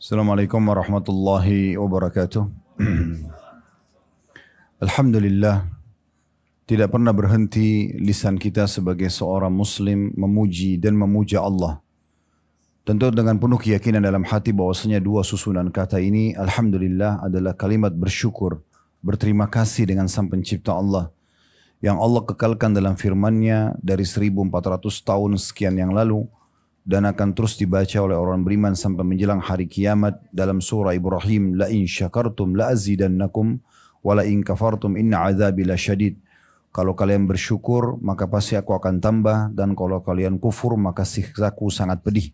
Assalamualaikum warahmatullahi wabarakatuh. Alhamdulillah, tidak pernah berhenti lisan kita sebagai seorang muslim memuji dan memuja Allah. Tentu dengan penuh keyakinan dalam hati bahwasanya dua susunan kata ini, Alhamdulillah, adalah kalimat bersyukur, berterima kasih dengan Sang Pencipta Allah, yang Allah kekalkan dalam firman-Nya dari 1400 tahun sekian yang lalu, dan akan terus dibaca oleh orang beriman sampai menjelang hari kiamat dalam surah Ibrahim, la in syakartum la azidannakum wa la in kafartum inna azabi lasyadid. Kalau kalian bersyukur maka pasti aku akan tambah, dan kalau kalian kufur maka siksaku sangat pedih.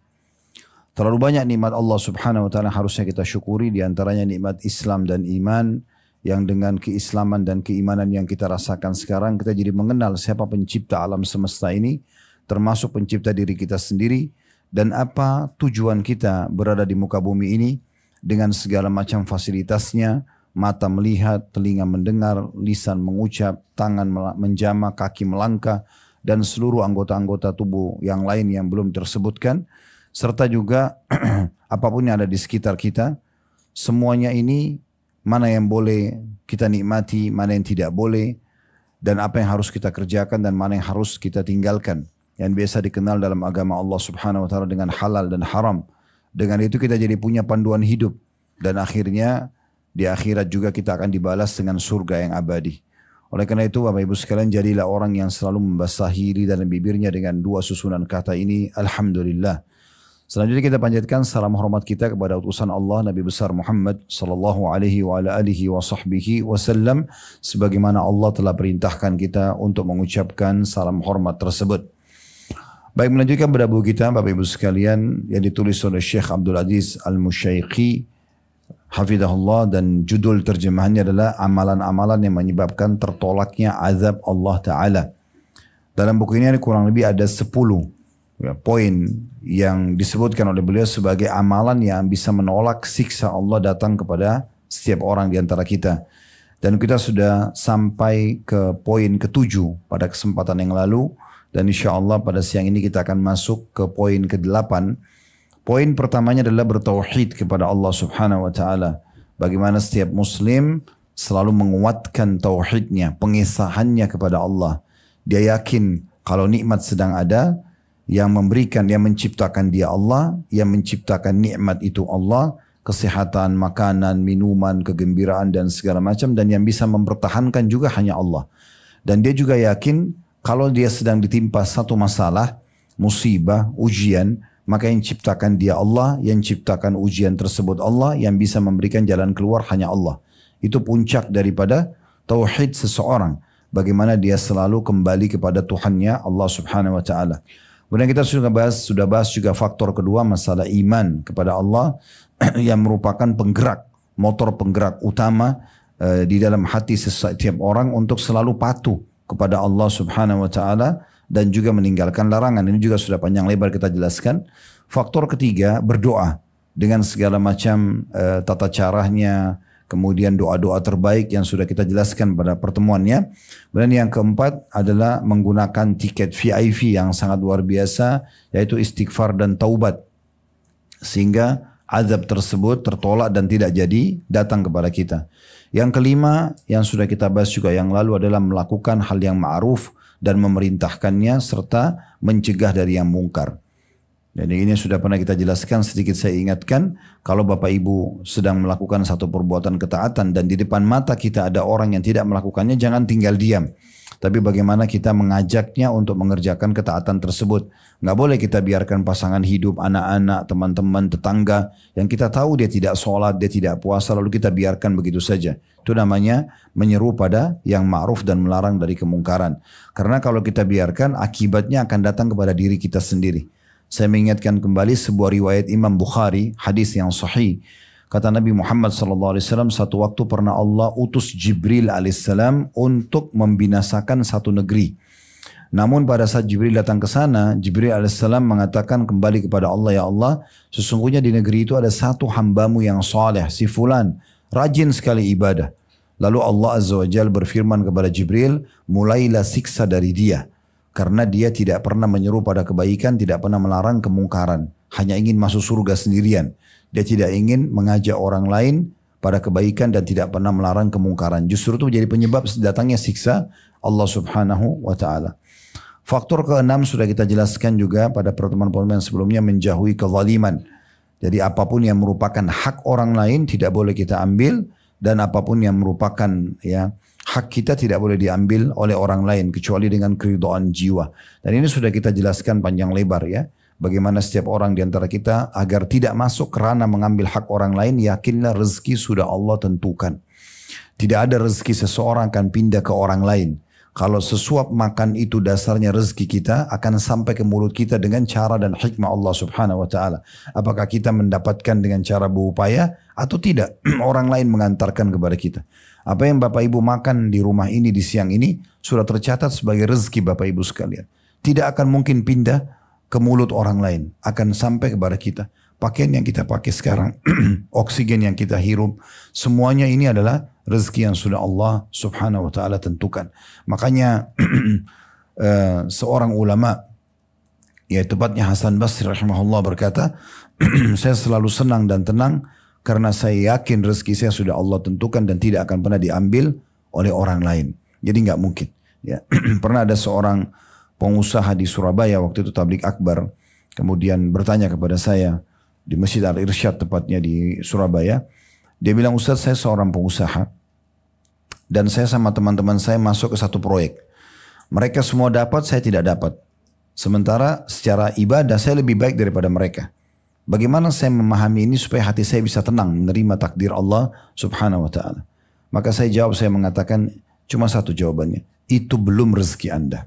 Terlalu banyak nikmat Allah Subhanahu wa taala harusnya kita syukuri, di antaranya nikmat Islam dan iman, yang dengan keislaman dan keimanan yang kita rasakan sekarang kita jadi mengenal siapa pencipta alam semesta ini, termasuk pencipta diri kita sendiri, dan apa tujuan kita berada di muka bumi ini dengan segala macam fasilitasnya, mata melihat, telinga mendengar, lisan mengucap, tangan menjama, kaki melangkah, dan seluruh anggota-anggota tubuh yang lain yang belum tersebutkan, serta juga apapun yang ada di sekitar kita. Semuanya ini mana yang boleh kita nikmati, mana yang tidak boleh, dan apa yang harus kita kerjakan dan mana yang harus kita tinggalkan, yang biasa dikenal dalam agama Allah Subhanahu wa taala dengan halal dan haram. Dengan itu kita jadi punya panduan hidup, dan akhirnya di akhirat juga kita akan dibalas dengan surga yang abadi. Oleh karena itu Bapak Ibu sekalian, jadilah orang yang selalu membasahi lidah dan bibirnya dengan dua susunan kata ini, Alhamdulillah. Selanjutnya kita panjatkan salam hormat kita kepada utusan Allah Nabi besar Muhammad sallallahu alaihi wa ala alihi wa sahbihi wasallam, sebagaimana Allah telah perintahkan kita untuk mengucapkan salam hormat tersebut. Baik, melanjutkan pada buku kita Bapak Ibu sekalian yang ditulis oleh Syekh Abdul Aziz Al-Musyaiqi hafidhahullah, dan judul terjemahannya adalah amalan-amalan yang menyebabkan tertolaknya azab Allah Ta'ala. Dalam buku ini kurang lebih ada 10 poin yang disebutkan oleh beliau sebagai amalan yang bisa menolak siksa Allah datang kepada setiap orang di antara kita. Dan kita sudah sampai ke poin ke-7 pada kesempatan yang lalu. Dan insya Allah pada siang ini kita akan masuk ke poin ke-8. Poin pertamanya adalah bertauhid kepada Allah Subhanahu wa taala. Bagaimana setiap muslim selalu menguatkan tauhidnya, pengesahannya kepada Allah. Dia yakin kalau nikmat sedang ada, yang memberikan, yang menciptakan dia Allah, yang menciptakan nikmat itu Allah, kesehatan, makanan, minuman, kegembiraan dan segala macam, dan yang bisa mempertahankan juga hanya Allah. Dan dia juga yakin kalau dia sedang ditimpa satu masalah, musibah, ujian, maka yang ciptakan dia Allah, yang ciptakan ujian tersebut Allah, yang bisa memberikan jalan keluar hanya Allah. Itu puncak daripada tauhid seseorang. Bagaimana dia selalu kembali kepada Tuhannya Allah Subhanahu wa taala. Kemudian kita sudah bahas juga faktor kedua, masalah iman kepada Allah yang merupakan penggerak, motor penggerak utama di dalam hati setiap orang untuk selalu patuh kepada Allah Subhanahu wa taala dan juga meninggalkan larangan. Ini juga sudah panjang lebar kita jelaskan. Faktor ketiga, berdoa dengan segala macam tata caranya, kemudian doa-doa terbaik yang sudah kita jelaskan pada pertemuannya. Dan yang keempat adalah menggunakan tiket VIP yang sangat luar biasa, yaitu istighfar dan taubat, sehingga azab tersebut tertolak dan tidak jadi datang kepada kita. Yang kelima yang sudah kita bahas juga yang lalu adalah melakukan hal yang ma'ruf dan memerintahkannya serta mencegah dari yang mungkar. Jadi ini sudah pernah kita jelaskan, sedikit saya ingatkan, kalau Bapak Ibu sedang melakukan satu perbuatan ketaatan dan di depan mata kita ada orang yang tidak melakukannya, jangan tinggal diam. Tapi bagaimana kita mengajaknya untuk mengerjakan ketaatan tersebut. Nggak boleh kita biarkan pasangan hidup, anak-anak, teman-teman, tetangga yang kita tahu dia tidak sholat, dia tidak puasa, lalu kita biarkan begitu saja. Itu namanya menyeru pada yang ma'ruf dan melarang dari kemungkaran. Karena kalau kita biarkan, akibatnya akan datang kepada diri kita sendiri. Saya mengingatkan kembali sebuah riwayat Imam Bukhari, hadis yang sahih. Kata Nabi Muhammad SAW, satu waktu pernah Allah utus Jibril alaihissalam untuk membinasakan satu negeri. Namun pada saat Jibril datang ke sana, Jibril alaihissalam mengatakan kembali kepada Allah, ya Allah, sesungguhnya di negeri itu ada satu hambamu yang saleh, si fulan, rajin sekali ibadah. Lalu Allah Azza wa Jalla berfirman kepada Jibril, mulailah siksa dari dia. Karena dia tidak pernah menyeru pada kebaikan, tidak pernah melarang kemungkaran. Hanya ingin masuk surga sendirian. Dia tidak ingin mengajak orang lain pada kebaikan dan tidak pernah melarang kemungkaran. Justru itu menjadi penyebab datangnya siksa Allah subhanahu wa ta'ala. Faktor keenam sudah kita jelaskan juga pada pertemuan-pertemuan sebelumnya, menjauhi kezaliman. Jadi apapun yang merupakan hak orang lain tidak boleh kita ambil, dan apapun yang merupakan hak kita tidak boleh diambil oleh orang lain kecuali dengan keridhaan jiwa. Dan ini sudah kita jelaskan panjang lebar ya. Bagaimana setiap orang di antara kita agar tidak masuk kerana mengambil hak orang lain, yakinlah rezeki sudah Allah tentukan. Tidak ada rezeki seseorang akan pindah ke orang lain. Kalau sesuap makan itu dasarnya rezeki kita akan sampai ke mulut kita dengan cara dan hikmah Allah subhanahu wa ta'ala. Apakah kita mendapatkan dengan cara berupaya atau tidak? Orang lain mengantarkan kepada kita. Apa yang Bapak Ibu makan di rumah ini di siang ini sudah tercatat sebagai rezeki Bapak Ibu sekalian. Tidak akan mungkin pindah ke mulut orang lain, akan sampai kepada kita. Pakaian yang kita pakai sekarang, oksigen yang kita hirup, semuanya ini adalah rezeki yang sudah Allah subhanahu wa ta'ala tentukan. Makanya seorang ulama, ya tepatnya Hasan Basri rahimahullah berkata, saya selalu senang dan tenang karena saya yakin rezeki saya sudah Allah tentukan dan tidak akan pernah diambil oleh orang lain. Jadi nggak mungkin. Ya. Pernah ada seorang pengusaha di Surabaya waktu itu tabligh akbar, kemudian bertanya kepada saya di Masjid Al-Irsyad tepatnya di Surabaya. Dia bilang, Ustaz, saya seorang pengusaha dan saya sama teman-teman saya masuk ke satu proyek. Mereka semua dapat, saya tidak dapat. Sementara secara ibadah saya lebih baik daripada mereka. Bagaimana saya memahami ini supaya hati saya bisa tenang menerima takdir Allah subhanahu wa ta'ala? Maka saya jawab, saya mengatakan cuma satu jawabannya, itu belum rezeki Anda.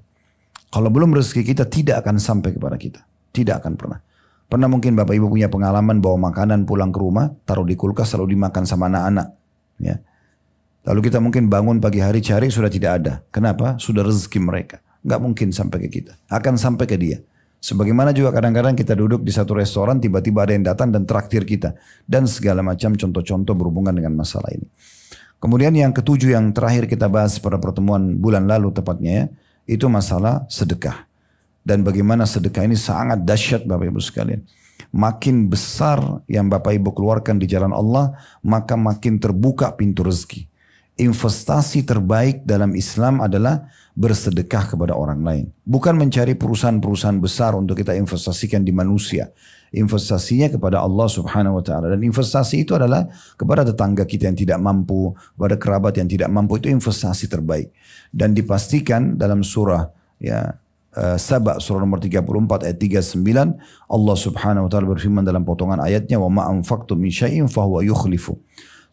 Kalau belum rezeki kita tidak akan sampai kepada kita. Tidak akan pernah. Pernah mungkin Bapak Ibu punya pengalaman bawa makanan pulang ke rumah, taruh di kulkas lalu dimakan sama anak-anak. Ya. Lalu kita mungkin bangun pagi hari cari sudah tidak ada. Kenapa? Sudah rezeki mereka. Nggak mungkin sampai ke kita. Akan sampai ke dia. Sebagaimana juga kadang-kadang kita duduk di satu restoran, tiba-tiba ada yang datang dan traktir kita. Dan segala macam contoh-contoh berhubungan dengan masalah ini. Kemudian yang ketujuh yang terakhir kita bahas pada pertemuan bulan lalu tepatnya ya. Itu masalah sedekah. Dan bagaimana sedekah ini sangat dahsyat Bapak Ibu sekalian. Makin besar yang Bapak Ibu keluarkan di jalan Allah, maka makin terbuka pintu rezeki. Investasi terbaik dalam Islam adalah bersedekah kepada orang lain. Bukan mencari perusahaan-perusahaan besar untuk kita investasikan di manusia. Investasinya kepada Allah subhanahu wa ta'ala. Dan investasi itu adalah kepada tetangga kita yang tidak mampu, kepada kerabat yang tidak mampu, itu investasi terbaik. Dan dipastikan dalam surah Saba, surah nomor 34 ayat 39, Allah subhanahu wa ta'ala berfirman dalam potongan ayatnya, wa ma anfaqtum min syai'in fahuwa yukhlifu.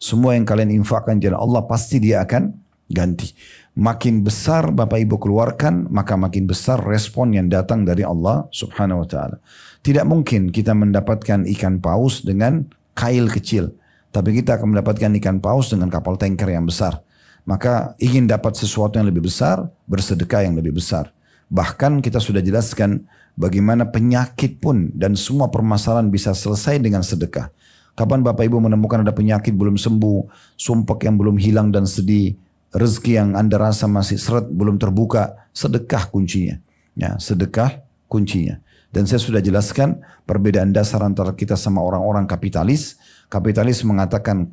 Semua yang kalian infakkan jalan Allah pasti dia akan ganti. Makin besar Bapak Ibu keluarkan, maka makin besar respon yang datang dari Allah subhanahu wa ta'ala. Tidak mungkin kita mendapatkan ikan paus dengan kail kecil. Tapi kita akan mendapatkan ikan paus dengan kapal tanker yang besar. Maka ingin dapat sesuatu yang lebih besar, bersedekah yang lebih besar. Bahkan kita sudah jelaskan bagaimana penyakit pun dan semua permasalahan bisa selesai dengan sedekah. Kapan Bapak Ibu menemukan ada penyakit belum sembuh, sumpek yang belum hilang dan sedih, rezeki yang Anda rasa masih seret belum terbuka, sedekah kuncinya. Ya, sedekah kuncinya. Dan saya sudah jelaskan perbedaan dasar antara kita sama orang-orang kapitalis. Kapitalis mengatakan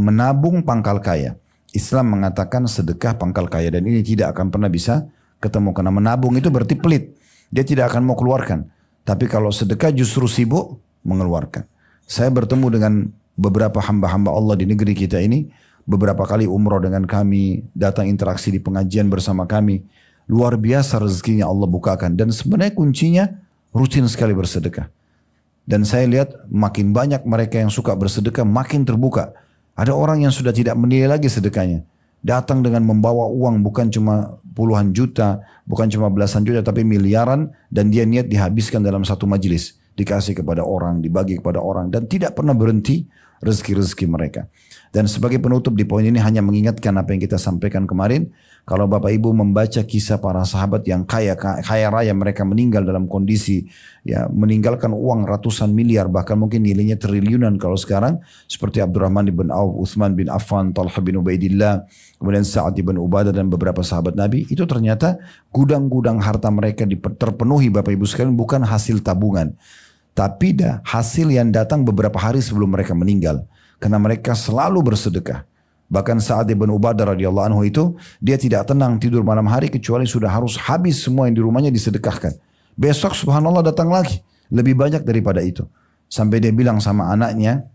menabung pangkal kaya. Islam mengatakan sedekah pangkal kaya. Dan ini tidak akan pernah bisa ketemu. Karena menabung itu berarti pelit. Dia tidak akan mau keluarkan. Tapi kalau sedekah justru sibuk mengeluarkan. Saya bertemu dengan beberapa hamba-hamba Allah di negeri kita ini. Beberapa kali umroh dengan kami. Datang interaksi di pengajian bersama kami. Luar biasa rezekinya Allah bukakan. Dan sebenarnya kuncinya rutin sekali bersedekah. Dan saya lihat makin banyak mereka yang suka bersedekah makin terbuka. Ada orang yang sudah tidak menilai lagi sedekahnya. Datang dengan membawa uang bukan cuma puluhan juta, bukan cuma belasan juta, tapi miliaran. Dan dia niat dihabiskan dalam satu majelis. Dikasih kepada orang, dibagi kepada orang. Dan tidak pernah berhenti rezeki-rezeki mereka. Dan sebagai penutup di poin ini hanya mengingatkan apa yang kita sampaikan kemarin. Kalau Bapak Ibu membaca kisah para sahabat yang kaya raya, mereka meninggal dalam kondisi ya meninggalkan uang ratusan miliar, bahkan mungkin nilainya triliunan kalau sekarang, seperti Abdurrahman bin Auf, Utsman bin Affan, Talha bin Ubaidillah, kemudian Sa'ad bin Ubadah dan beberapa sahabat Nabi, itu ternyata gudang-gudang harta mereka terpenuhi Bapak Ibu sekalian, bukan hasil tabungan, tapi hasil yang datang beberapa hari sebelum mereka meninggal. Karena mereka selalu bersedekah. Bahkan Sa'ad bin Ubadah radhiyallahu anhu itu, dia tidak tenang tidur malam hari kecuali sudah harus habis semua yang di rumahnya disedekahkan. Besok subhanallah datang lagi, lebih banyak daripada itu. Sampai dia bilang sama anaknya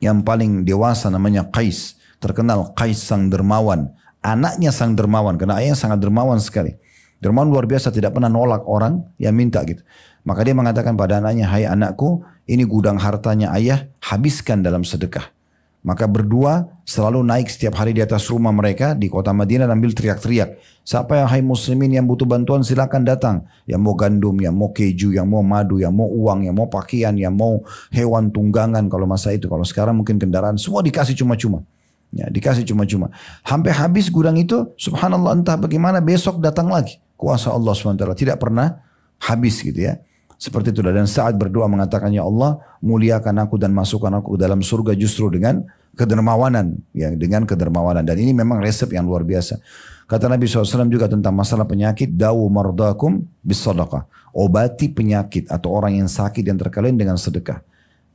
yang paling dewasa namanya Qais, terkenal Qais sang dermawan. Anaknya sang dermawan, karena ayahnya sangat dermawan sekali. Dermawan luar biasa, tidak pernah nolak orang yang minta gitu. Maka dia mengatakan pada anaknya, hai anakku, ini gudang hartanya ayah, habiskan dalam sedekah. Maka berdua selalu naik setiap hari di atas rumah mereka di kota Madinah sambil teriak-teriak. Siapa yang hai muslimin yang butuh bantuan silakan datang. Yang mau gandum, yang mau keju, yang mau madu, yang mau uang, yang mau pakaian, yang mau hewan tunggangan kalau masa itu. Kalau sekarang mungkin kendaraan, semua dikasih cuma-cuma. Ya, dikasih cuma-cuma. Sampai habis gudang itu, subhanallah entah bagaimana besok datang lagi. Kuasa Allah SWT tidak pernah habis gitu ya. Seperti itu. Dan saat berdoa mengatakan, ya Allah muliakan aku dan masukkan aku ke dalam surga justru dengan kedermawanan. Ya, dengan kedermawanan. Dan ini memang resep yang luar biasa. Kata Nabi SAW juga tentang masalah penyakit, dawu mardakum bis sadaqah. Obati penyakit atau orang yang sakit yang terkalian dengan sedekah.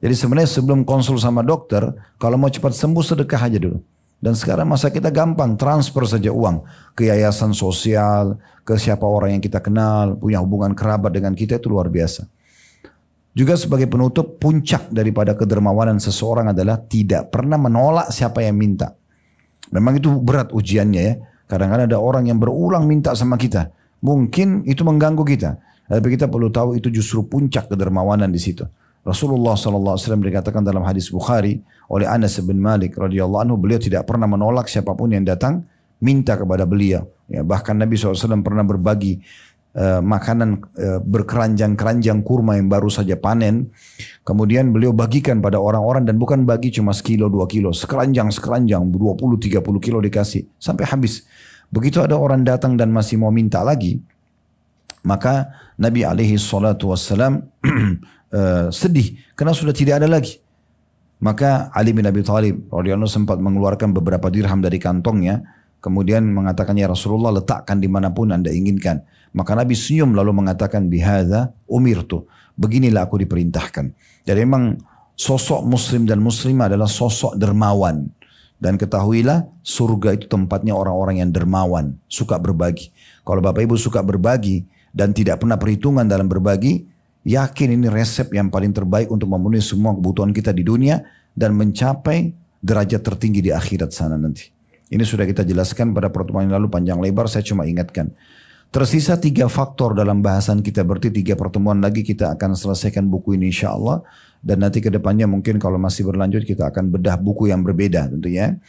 Jadi sebenarnya sebelum konsul sama dokter, kalau mau cepat sembuh sedekah aja dulu. Dan sekarang masa kita gampang, transfer saja uang ke yayasan sosial, ke siapa orang yang kita kenal, punya hubungan kerabat dengan kita, itu luar biasa. Juga sebagai penutup, puncak daripada kedermawanan seseorang adalah tidak pernah menolak siapa yang minta. Memang itu berat ujiannya ya. Kadang-kadang ada orang yang berulang minta sama kita. Mungkin itu mengganggu kita. Tapi kita perlu tahu itu justru puncak kedermawanan di situ. Rasulullah SAW dikatakan dalam hadis Bukhari oleh Anas bin Malik radhiyallahu anhu, beliau tidak pernah menolak siapapun yang datang minta kepada beliau. Ya, bahkan Nabi SAW pernah berbagi makanan berkeranjang-keranjang kurma yang baru saja panen. Kemudian beliau bagikan pada orang-orang dan bukan bagi cuma sekilo 2 kilo, sekeranjang 20-30 kilo dikasih sampai habis. Begitu ada orang datang dan masih mau minta lagi, maka Nabi alaihi salatu wassalam sedih karena sudah tidak ada lagi. Maka Ali bin Abi Thalib radhiyallahu sempat mengeluarkan beberapa dirham dari kantongnya, kemudian mengatakan, ya Rasulullah letakkan dimanapun anda inginkan. Maka Nabi senyum lalu mengatakan, bihadza umirtu, beginilah aku diperintahkan. Jadi memang sosok muslim dan muslimah adalah sosok dermawan. Dan ketahuilah surga itu tempatnya orang-orang yang dermawan, suka berbagi. Kalau Bapak Ibu suka berbagi dan tidak pernah perhitungan dalam berbagi, yakin ini resep yang paling terbaik untuk memenuhi semua kebutuhan kita di dunia dan mencapai derajat tertinggi di akhirat sana nanti. Ini sudah kita jelaskan pada pertemuan yang lalu panjang lebar, saya cuma ingatkan. Tersisa 3 faktor dalam bahasan kita, berarti 3 pertemuan lagi kita akan selesaikan buku ini insya Allah. Dan nanti ke depannya mungkin kalau masih berlanjut kita akan bedah buku yang berbeda tentunya.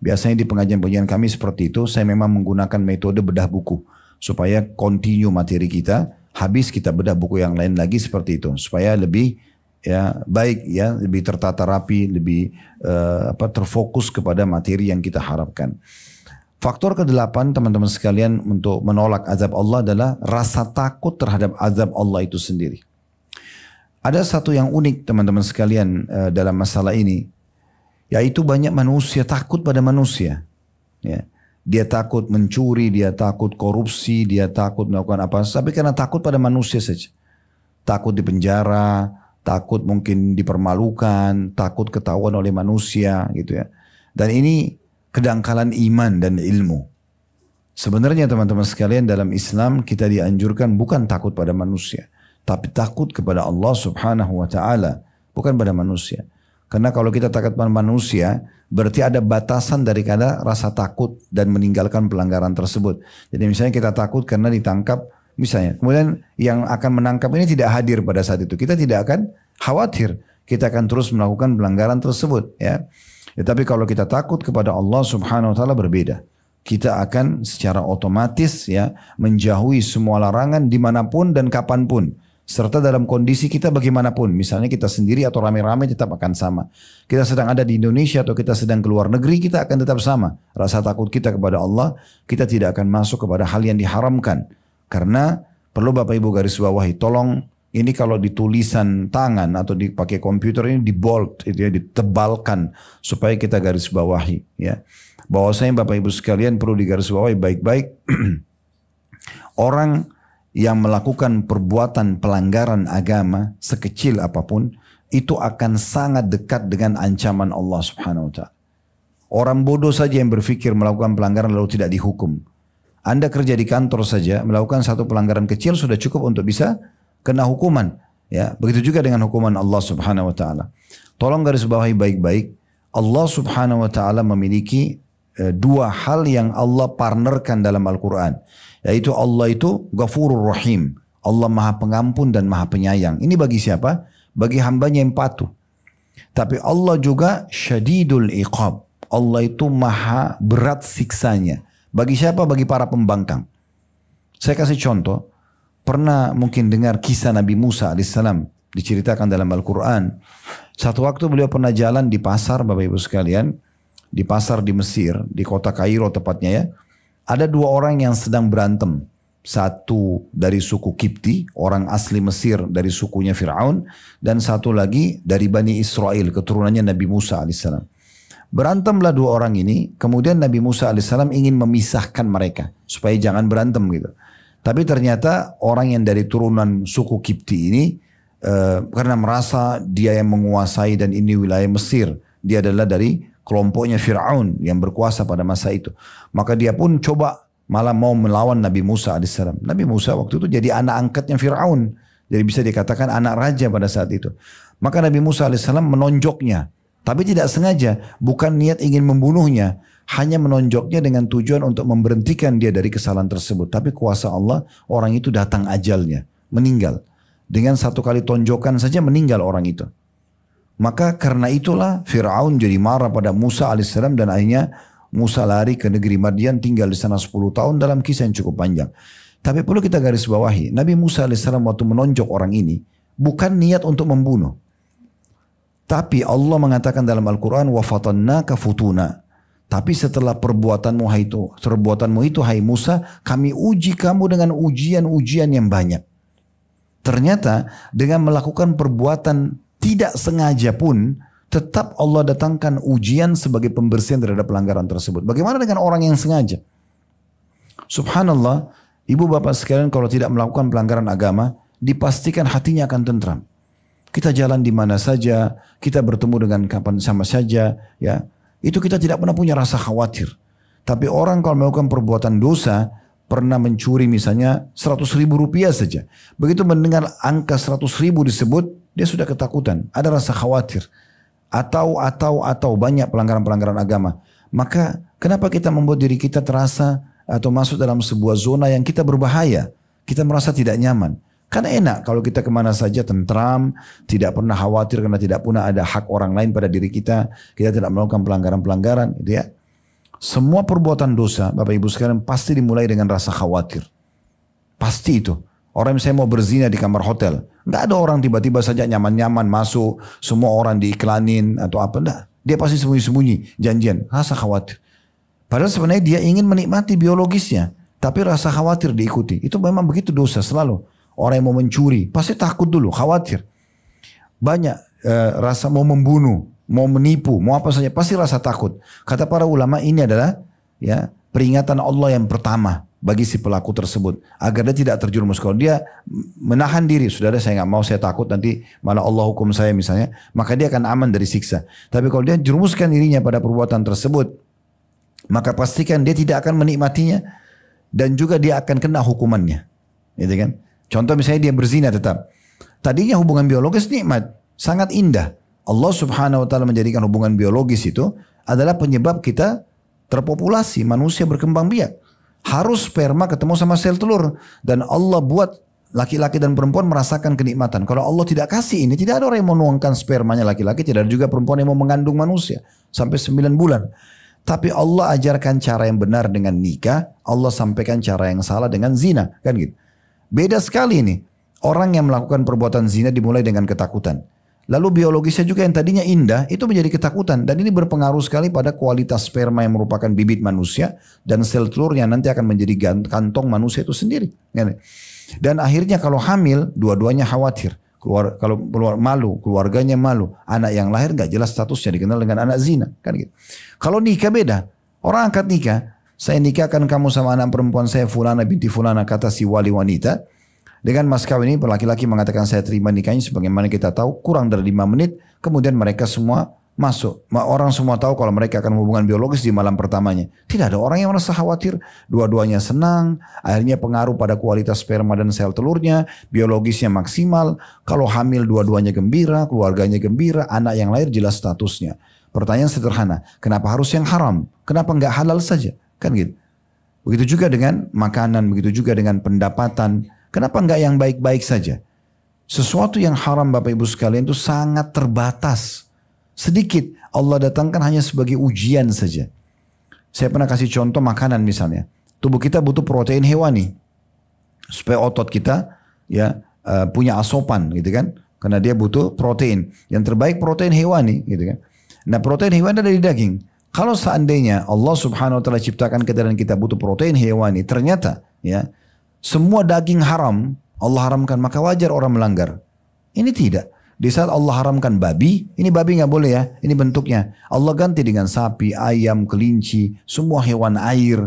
Biasanya di pengajian-pengajian kami seperti itu, saya memang menggunakan metode bedah buku. Supaya continue materi kita, habis kita bedah buku yang lain lagi seperti itu. Supaya lebih ya baik ya, lebih tertata rapi, lebih terfokus kepada materi yang kita harapkan. Faktor ke-8 teman-teman sekalian untuk menolak azab Allah adalah rasa takut terhadap azab Allah itu sendiri. Ada satu yang unik teman-teman sekalian dalam masalah ini, yaitu banyak manusia takut pada manusia. Ya. Dia takut mencuri, dia takut korupsi, dia takut melakukan apa, tapi karena takut pada manusia saja. Takut di penjara, takut mungkin dipermalukan, takut ketahuan oleh manusia gitu ya. Dan ini kedangkalan iman dan ilmu. Sebenarnya teman-teman sekalian dalam Islam kita dianjurkan bukan takut pada manusia, tapi takut kepada Allah Subhanahu wa taala, bukan pada manusia. Karena kalau kita takut pada manusia, berarti ada batasan dari kada rasa takut dan meninggalkan pelanggaran tersebut. Jadi misalnya kita takut karena ditangkap, misalnya, kemudian yang akan menangkap ini tidak hadir pada saat itu, kita tidak akan khawatir, kita akan terus melakukan pelanggaran tersebut, ya. Tapi kalau kita takut kepada Allah Subhanahu wa taala berbeda. Kita akan secara otomatis ya menjauhi semua larangan dimanapun dan kapanpun. Serta dalam kondisi kita bagaimanapun, misalnya kita sendiri atau rame-rame tetap akan sama. Kita sedang ada di Indonesia atau kita sedang keluar negeri, kita akan tetap sama. Rasa takut kita kepada Allah, kita tidak akan masuk kepada hal yang diharamkan. Karena perlu Bapak Ibu garis bawahi, tolong ini kalau di tulisan tangan atau dipakai komputer ini di bold, itu ya, ditebalkan supaya kita garis bawahi. Ya. Bahwasanya Bapak Ibu sekalian perlu digaris bawahi baik-baik. Orang yang melakukan perbuatan pelanggaran agama sekecil apapun itu akan sangat dekat dengan ancaman Allah Subhanahu wa taala. Orang bodoh saja yang berpikir melakukan pelanggaran lalu tidak dihukum. Anda kerja di kantor saja melakukan satu pelanggaran kecil sudah cukup untuk bisa kena hukuman. Ya, begitu juga dengan hukuman Allah Subhanahu wa taala. Tolong garis bawahi baik-baik. Allah Subhanahu wa taala memiliki dua hal yang Allah partnerkan dalam Al-Quran. Yaitu Allah itu Ghafurur Rahim. Allah maha pengampun dan maha penyayang. Ini bagi siapa? Bagi hambanya yang patuh. Tapi Allah juga Syadidul Iqab. Allah itu maha berat siksanya. Bagi siapa? Bagi para pembangkang. Saya kasih contoh. Pernah mungkin dengar kisah Nabi Musa alaihissalam. Diceritakan dalam Al-Quran. Satu waktu beliau pernah jalan di pasar, Bapak Ibu sekalian. Di pasar di Mesir, di kota Kairo tepatnya ya. Ada dua orang yang sedang berantem. Satu dari suku Kipti, orang asli Mesir dari sukunya Fir'aun. Dan satu lagi dari Bani Israel, keturunannya Nabi Musa alaihissalam. Berantemlah dua orang ini, kemudian Nabi Musa alaihissalam ingin memisahkan mereka. Supaya jangan berantem gitu. Tapi ternyata orang yang dari turunan suku Kipti ini, karena merasa dia yang menguasai dan ini wilayah Mesir. Dia adalah dari kelompoknya Fir'aun yang berkuasa pada masa itu. Maka dia pun coba malah mau melawan Nabi Musa alaihissalam. Nabi Musa waktu itu jadi anak angkatnya Fir'aun. Jadi bisa dikatakan anak raja pada saat itu. Maka Nabi Musa alaihissalam menonjoknya. Tapi tidak sengaja. Bukan niat ingin membunuhnya. Hanya menonjoknya dengan tujuan untuk memberhentikan dia dari kesalahan tersebut. Tapi kuasa Allah, orang itu datang ajalnya. Meninggal. Dengan satu kali tonjokan saja meninggal orang itu. Maka karena itulah Fir'aun jadi marah pada Musa alaihissalam dan akhirnya Musa lari ke negeri Madian, tinggal di sana 10 tahun dalam kisah yang cukup panjang. Tapi perlu kita garis bawahi, Nabi Musa alaihissalam waktu menonjok orang ini bukan niat untuk membunuh. Tapi Allah mengatakan dalam Al-Quran وَفَطَنَّاكَ فُتُونَ. Tapi setelah perbuatanmu itu hai Musa, kami uji kamu dengan ujian-ujian yang banyak. Ternyata dengan melakukan perbuatan tidak sengaja pun tetap Allah datangkan ujian sebagai pembersihan terhadap pelanggaran tersebut. Bagaimana dengan orang yang sengaja? Subhanallah, ibu bapak sekalian kalau tidak melakukan pelanggaran agama, dipastikan hatinya akan tentram. Kita jalan di mana saja, kita bertemu dengan kapan sama saja, ya. Itu kita tidak pernah punya rasa khawatir. Tapi orang kalau melakukan perbuatan dosa, pernah mencuri misalnya 100.000 rupiah saja. Begitu mendengar angka 100.000 disebut, dia sudah ketakutan, ada rasa khawatir. Atau banyak pelanggaran-pelanggaran agama. Maka kenapa kita membuat diri kita terasa atau masuk dalam sebuah zona yang kita berbahaya. Kita merasa tidak nyaman. Karena enak kalau kita kemana saja tentram, tidak pernah khawatir karena tidak pernah ada hak orang lain pada diri kita. Kita tidak melakukan pelanggaran-pelanggaran gitu ya. Semua perbuatan dosa Bapak Ibu sekalian pasti dimulai dengan rasa khawatir. Pasti itu. Orang misalnya mau berzina di kamar hotel. Nggak ada orang tiba-tiba saja nyaman-nyaman masuk. Semua orang diiklanin atau apa. Nggak. Dia pasti sembunyi-sembunyi. Janjian. Rasa khawatir. Padahal sebenarnya dia ingin menikmati biologisnya. Tapi rasa khawatir diikuti. Itu memang begitu dosa selalu. Orang yang mau mencuri. Pasti takut dulu. Khawatir. Banyak rasa mau membunuh. Mau menipu. Mau apa saja. Pasti rasa takut. Kata para ulama ini adalah ya peringatan Allah yang pertama. Bagi si pelaku tersebut agar dia tidak terjerumus. Kalau dia menahan diri, saudara saya nggak mau, saya takut nanti malah Allah hukum saya misalnya, maka dia akan aman dari siksa. Tapi kalau dia jerumuskan dirinya pada perbuatan tersebut, maka pastikan dia tidak akan menikmatinya dan juga dia akan kena hukumannya, gitu kan? Contoh misalnya dia berzina tetap, tadinya hubungan biologis nikmat, sangat indah. Allah Subhanahu Wa Taala menjadikan hubungan biologis itu adalah penyebab kita terpopulasi, manusia berkembang biak. Harus sperma ketemu sama sel telur. Dan Allah buat laki-laki dan perempuan merasakan kenikmatan. Kalau Allah tidak kasih ini, tidak ada orang yang mau menuangkan spermanya laki-laki. Tidak ada juga perempuan yang mau mengandung manusia. Sampai 9 bulan. Tapi Allah ajarkan cara yang benar dengan nikah. Allah sampaikan cara yang salah dengan zina. Kan gitu. Beda sekali ini. Orang yang melakukan perbuatan zina dimulai dengan ketakutan. Lalu biologisnya juga yang tadinya indah itu menjadi ketakutan. Dan ini berpengaruh sekali pada kualitas sperma yang merupakan bibit manusia. Dan sel telurnya nanti akan menjadi kantong manusia itu sendiri. Dan akhirnya kalau hamil, dua-duanya khawatir. Kalau keluar malu, keluarganya malu. Anak yang lahir gak jelas statusnya, dikenal dengan anak zina. Kan gitu. Kalau nikah beda. Orang angkat nikah. Saya nikahkan kamu sama anak perempuan saya Fulana binti Fulana, kata si wali wanita. Dengan mas kawin ini laki-laki mengatakan saya terima nikahnya, sebagaimana kita tahu kurang dari 5 menit kemudian mereka semua masuk. Orang semua tahu kalau mereka akan hubungan biologis di malam pertamanya. Tidak ada orang yang merasa khawatir. Dua-duanya senang. Akhirnya pengaruh pada kualitas sperma dan sel telurnya. Biologisnya maksimal. Kalau hamil dua-duanya gembira. Keluarganya gembira. Anak yang lahir jelas statusnya. Pertanyaan sederhana. Kenapa harus yang haram? Kenapa nggak halal saja? Kan gitu. Begitu juga dengan makanan. Begitu juga dengan pendapatan. Kenapa nggak yang baik-baik saja? Sesuatu yang haram Bapak Ibu sekalian itu sangat terbatas. Sedikit Allah datangkan hanya sebagai ujian saja. Saya pernah kasih contoh makanan misalnya. Tubuh kita butuh protein hewani. Supaya otot kita ya punya asupan gitu kan. Karena dia butuh protein. Yang terbaik protein hewani gitu kan. Nah protein hewani ada di daging. Kalau seandainya Allah subhanahu wa ta'ala ciptakan kita dan kita butuh protein hewani. Ternyata ya semua daging haram Allah haramkan, maka wajar orang melanggar. Ini tidak. Di saat Allah haramkan babi, ini babi nggak boleh ya, ini bentuknya. Allah ganti dengan sapi, ayam, kelinci, semua hewan air.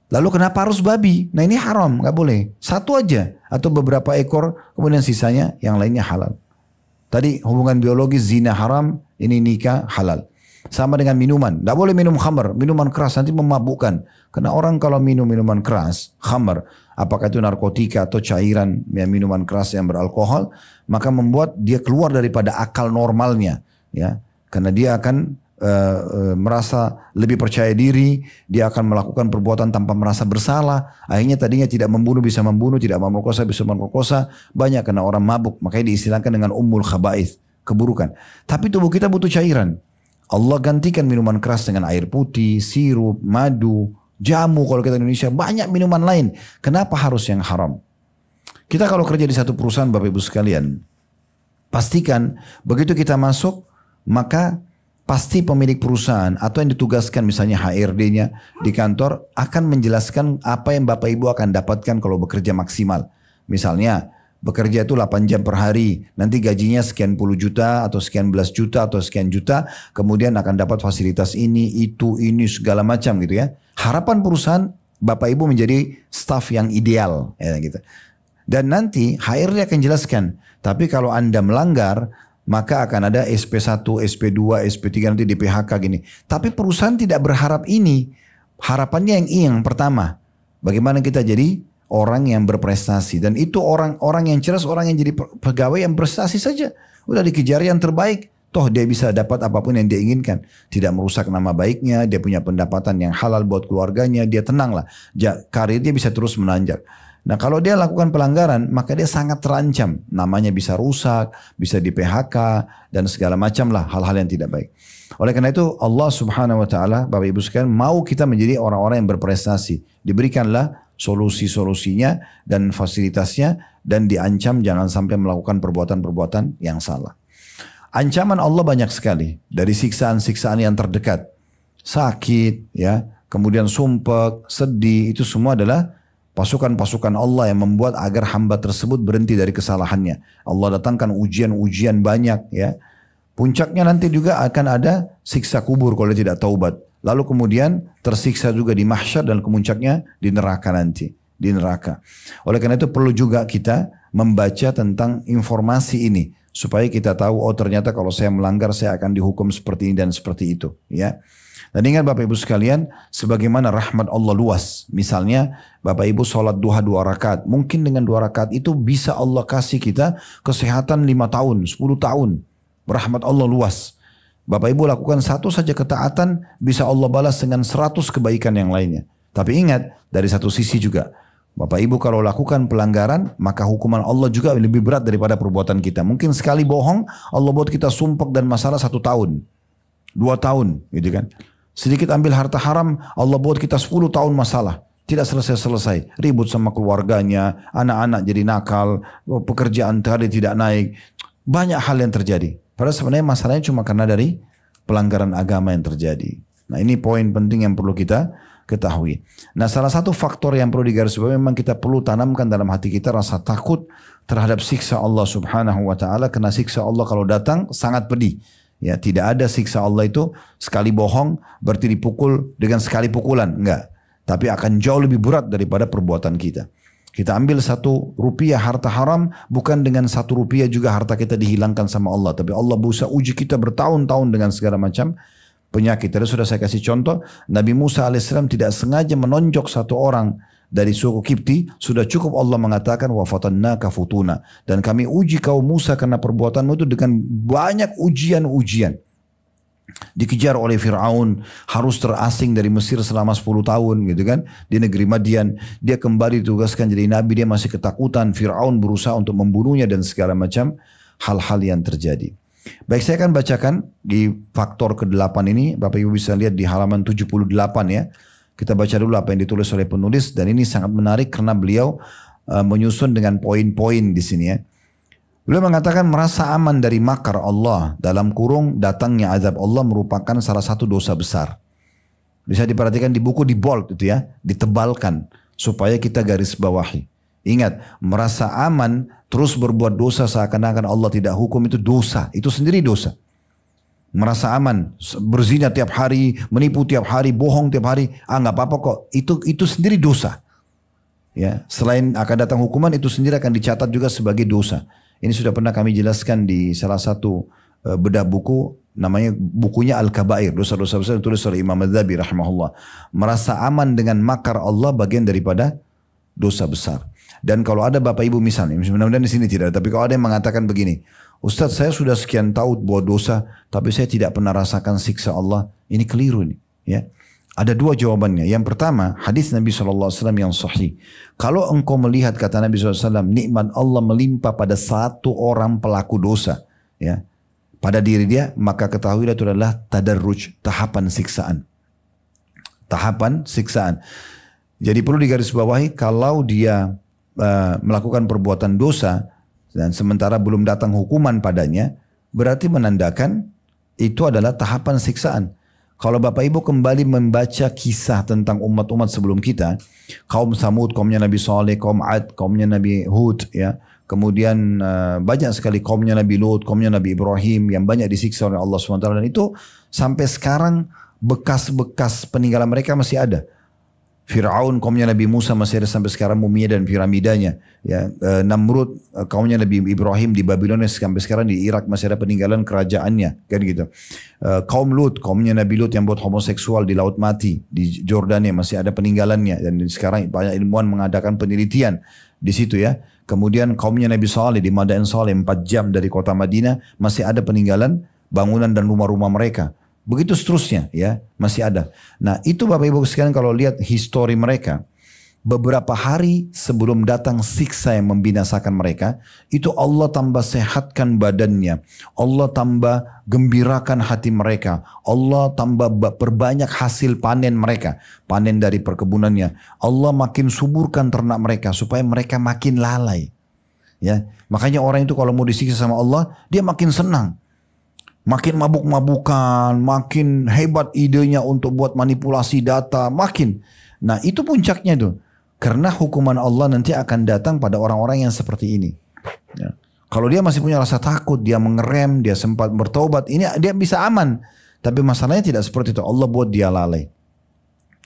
Lalu kenapa harus babi? Nah ini haram, nggak boleh. Satu aja atau beberapa ekor, kemudian sisanya yang lainnya halal. Tadi hubungan biologis zina haram, ini nikah halal. Sama dengan minuman, nggak boleh minum khamar, minuman keras nanti memabukkan. Karena orang kalau minum minuman keras, khamar, apakah itu narkotika atau cairan ya, minuman keras yang beralkohol, maka membuat dia keluar daripada akal normalnya, ya, karena dia akan merasa lebih percaya diri, dia akan melakukan perbuatan tanpa merasa bersalah, akhirnya tadinya tidak membunuh bisa membunuh, tidak memerkosa bisa memerkosa, banyak karena orang mabuk, makanya diistilahkan dengan ummul khaba'ith, keburukan. Tapi tubuh kita butuh cairan. Allah gantikan minuman keras dengan air putih, sirup, madu, jamu kalau kita Indonesia, banyak minuman lain. Kenapa harus yang haram? Kita kalau kerja di satu perusahaan Bapak Ibu sekalian, pastikan begitu kita masuk, maka pasti pemilik perusahaan atau yang ditugaskan misalnya HRD-nya di kantor akan menjelaskan apa yang Bapak Ibu akan dapatkan kalau bekerja maksimal. Misalnya, bekerja itu 8 jam per hari, nanti gajinya sekian puluh juta atau sekian belas juta atau sekian juta, kemudian akan dapat fasilitas ini, itu, ini, segala macam gitu ya. Harapan perusahaan Bapak Ibu menjadi staff yang ideal ya gitu. Dan nanti HRD akan jelaskan, tapi kalau Anda melanggar, maka akan ada SP1, SP2, SP3 nanti di PHK gini. Tapi perusahaan tidak berharap ini. Harapannya yang pertama, bagaimana kita jadi orang yang berprestasi. Dan itu orang yang cerdas, orang yang jadi pegawai yang berprestasi saja. Udah dikejar yang terbaik. Toh dia bisa dapat apapun yang dia inginkan. Tidak merusak nama baiknya, dia punya pendapatan yang halal buat keluarganya, dia tenang lah. Karir dia bisa terus menanjak. Nah kalau dia lakukan pelanggaran, maka dia sangat terancam. Namanya bisa rusak, bisa di PHK, dan segala macam lah hal-hal yang tidak baik. Oleh karena itu Allah subhanahu wa ta'ala, Bapak Ibu sekalian, mau kita menjadi orang-orang yang berprestasi. Diberikanlah solusi-solusinya dan fasilitasnya, dan diancam jangan sampai melakukan perbuatan-perbuatan yang salah. Ancaman Allah banyak sekali, dari siksaan-siksaan yang terdekat, sakit, ya, kemudian sumpek, sedih, itu semua adalah pasukan-pasukan Allah yang membuat agar hamba tersebut berhenti dari kesalahannya. Allah datangkan ujian-ujian banyak, ya. Puncaknya nanti juga akan ada siksa kubur kalau tidak taubat. Lalu kemudian tersiksa juga di mahsyar dan kemuncaknya di neraka nanti. Di neraka. Oleh karena itu perlu juga kita membaca tentang informasi ini. Supaya kita tahu, oh ternyata kalau saya melanggar saya akan dihukum seperti ini dan seperti itu. Ya. Dan ingat Bapak Ibu sekalian, sebagaimana rahmat Allah luas. Misalnya Bapak Ibu sholat duha 2 rakaat. Mungkin dengan 2 rakaat itu bisa Allah kasih kita kesehatan 5 tahun, 10 tahun. Rahmat Allah luas. Bapak Ibu lakukan satu saja ketaatan, bisa Allah balas dengan 100 kebaikan yang lainnya. Tapi ingat, dari satu sisi juga, Bapak Ibu kalau lakukan pelanggaran, maka hukuman Allah juga lebih berat daripada perbuatan kita. Mungkin sekali bohong, Allah buat kita sumpek dan masalah 1 tahun, 2 tahun, gitu kan. Sedikit ambil harta haram, Allah buat kita 10 tahun masalah. tidak selesai-selesai. Ribut sama keluarganya, anak-anak jadi nakal, pekerjaan tadi tidak naik. Banyak hal yang terjadi. Padahal sebenarnya masalahnya cuma karena dari pelanggaran agama yang terjadi. Nah ini poin penting yang perlu kita ketahui. Nah salah satu faktor yang perlu digarisbawahi memang kita perlu tanamkan dalam hati kita rasa takut terhadap siksa Allah subhanahu wa ta'ala. Karena siksa Allah kalau datang sangat pedih. Ya, tidak ada siksa Allah itu sekali bohong berarti dipukul dengan sekali pukulan. Enggak. Tapi akan jauh lebih berat daripada perbuatan kita. Kita ambil 1 rupiah harta haram, bukan dengan 1 rupiah juga harta kita dihilangkan sama Allah. Tapi Allah berusaha uji kita bertahun-tahun dengan segala macam penyakit. Tadi sudah saya kasih contoh, Nabi Musa alaihissalam tidak sengaja menonjok 1 orang dari suku Kipti, sudah cukup Allah mengatakan wa fatannaka futuna, dan kami uji kaum Musa karena perbuatanmu itu dengan banyak ujian-ujian. Dikejar oleh Fir'aun, harus terasing dari Mesir selama 10 tahun gitu kan, di negeri Madian. Dia kembali ditugaskan jadi nabi, dia masih ketakutan. Fir'aun berusaha untuk membunuhnya dan segala macam hal-hal yang terjadi. Baik, saya akan bacakan di faktor ke-8 ini. Bapak Ibu bisa lihat di halaman 78 ya. Kita baca dulu apa yang ditulis oleh penulis, dan ini sangat menarik karena beliau menyusun dengan poin-poin di sini ya. Beliau mengatakan merasa aman dari makar Allah dalam kurung datangnya azab Allah merupakan salah satu dosa besar. Bisa diperhatikan di buku di bold itu ya, ditebalkan supaya kita garis bawahi. Ingat, merasa aman terus berbuat dosa seakan-akan Allah tidak hukum itu dosa, itu sendiri dosa. Merasa aman, berzina tiap hari, menipu tiap hari, bohong tiap hari, nggak apa-apa kok. Itu sendiri dosa. Ya, selain akan datang hukuman, itu sendiri akan dicatat juga sebagai dosa. Ini sudah pernah kami jelaskan di salah satu bedah buku, namanya bukunya Al-Kabair, dosa-dosa besar ditulis oleh Imam Adzabi rahimahullah. Merasa aman dengan makar Allah bagian daripada dosa besar. Dan kalau ada Bapak Ibu misalnya, mudah-mudahan di sini tidak ada, tapi kalau ada yang mengatakan begini, Ustadz saya sudah sekian tahun buat dosa, tapi saya tidak pernah rasakan siksa Allah. Ini keliru nih. Ya. Ada 2 jawabannya. Yang pertama, hadis Nabi SAW yang sahih. Kalau engkau melihat, kata Nabi SAW, nikmat Allah melimpah pada 1 orang pelaku dosa, ya, pada diri dia, maka ketahuilah itu adalah tadarruj, tahapan siksaan. Tahapan siksaan. Jadi perlu digarisbawahi, kalau dia melakukan perbuatan dosa, dan sementara belum datang hukuman padanya, berarti menandakan itu adalah tahapan siksaan. Kalau Bapak Ibu kembali membaca kisah tentang umat-umat sebelum kita, kaum Samud, kaumnya Nabi Saleh, kaum Ad, kaumnya Nabi Hud, ya, kemudian banyak sekali kaumnya Nabi Lut, kaumnya Nabi Ibrahim yang banyak disiksa oleh Allah SWT, dan itu sampai sekarang bekas-bekas peninggalan mereka masih ada. Fir'aun kaumnya Nabi Musa masih ada sampai sekarang muminya dan piramidanya. Ya, Namrud kaumnya Nabi Ibrahim di Babilonia sampai sekarang di Irak masih ada peninggalan kerajaannya, kan gitu. Kaum Lut kaumnya Nabi Lut yang buat homoseksual di Laut Mati di Jordania masih ada peninggalannya, dan sekarang banyak ilmuwan mengadakan penelitian di situ ya. Kemudian kaumnya Nabi Saleh di Madain Saleh 4 jam dari kota Madinah masih ada peninggalan bangunan dan rumah-rumah mereka. Begitu seterusnya ya, masih ada. Nah itu Bapak Ibu sekalian kalau lihat histori mereka, beberapa hari sebelum datang siksa yang membinasakan mereka, itu Allah tambah sehatkan badannya, Allah tambah gembirakan hati mereka, Allah tambah perbanyak hasil panen mereka, panen dari perkebunannya, Allah makin suburkan ternak mereka supaya mereka makin lalai. Ya, makanya orang itu kalau mau disiksa sama Allah, dia makin senang. Makin mabuk-mabukan, makin hebat idenya untuk buat manipulasi data, makin. Nah itu puncaknya tuh. Karena hukuman Allah nanti akan datang pada orang-orang yang seperti ini. Ya. Kalau dia masih punya rasa takut, dia mengerem, dia sempat bertobat, ini dia bisa aman. Tapi masalahnya tidak seperti itu. Allah buat dia lalai.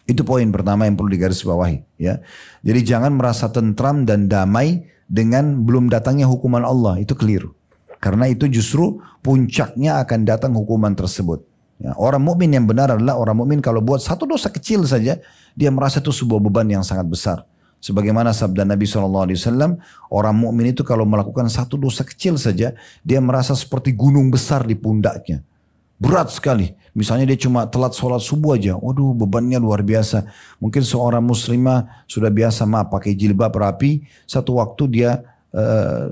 Itu poin pertama yang perlu digarisbawahi. Ya. Jadi jangan merasa tentram dan damai dengan belum datangnya hukuman Allah. Itu keliru. Karena itu justru puncaknya akan datang hukuman tersebut. Ya, orang mukmin yang benar adalah orang mukmin kalau buat satu dosa kecil saja, dia merasa itu sebuah beban yang sangat besar. Sebagaimana sabda Nabi SAW, orang mukmin itu kalau melakukan satu dosa kecil saja, dia merasa seperti gunung besar di pundaknya. Berat sekali. Misalnya dia cuma telat sholat subuh aja, waduh bebannya luar biasa. Mungkin seorang muslimah sudah biasa pakai jilbab rapi, satu waktu dia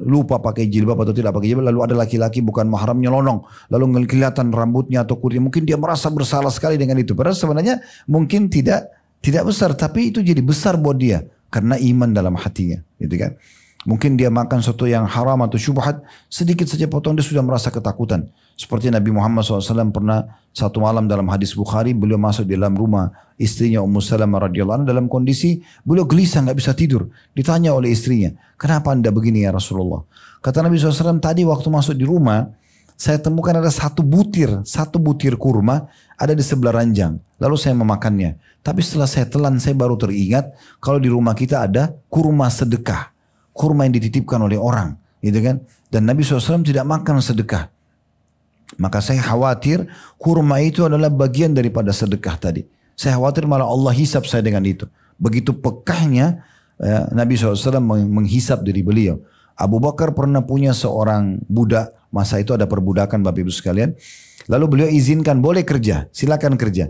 lupa pakai jilbab atau tidak pakai jilbab, lalu ada laki-laki bukan mahramnya nyelonong, lalu kelihatan rambutnya atau kulitnya, mungkin dia merasa bersalah sekali dengan itu. Padahal sebenarnya mungkin tidak Tidak besar, tapi itu jadi besar buat dia karena iman dalam hatinya, gitu kan? Mungkin dia makan sesuatu yang haram atau syubhat, sedikit saja potong dia sudah merasa ketakutan. Seperti Nabi Muhammad SAW pernah satu malam dalam hadis Bukhari, beliau masuk di dalam rumah istrinya Ummu Salamah radhiyallahu anha dalam kondisi beliau gelisah nggak bisa tidur. Ditanya oleh istrinya, kenapa anda begini ya Rasulullah? Kata Nabi SAW, tadi waktu masuk di rumah, saya temukan ada satu butir kurma ada di sebelah ranjang. Lalu saya memakannya. Tapi setelah saya telan, saya baru teringat kalau di rumah kita ada kurma sedekah. Kurma yang dititipkan oleh orang, gitu kan? Dan Nabi SAW tidak makan sedekah. Maka saya khawatir kurma itu adalah bagian daripada sedekah tadi. Saya khawatir malah Allah hisab saya dengan itu. Begitu pekahnya Nabi SAW menghisab diri beliau. Abu Bakar pernah punya seorang budak, masa itu ada perbudakan Bapak Ibu sekalian. Lalu beliau izinkan boleh kerja, silakan kerja.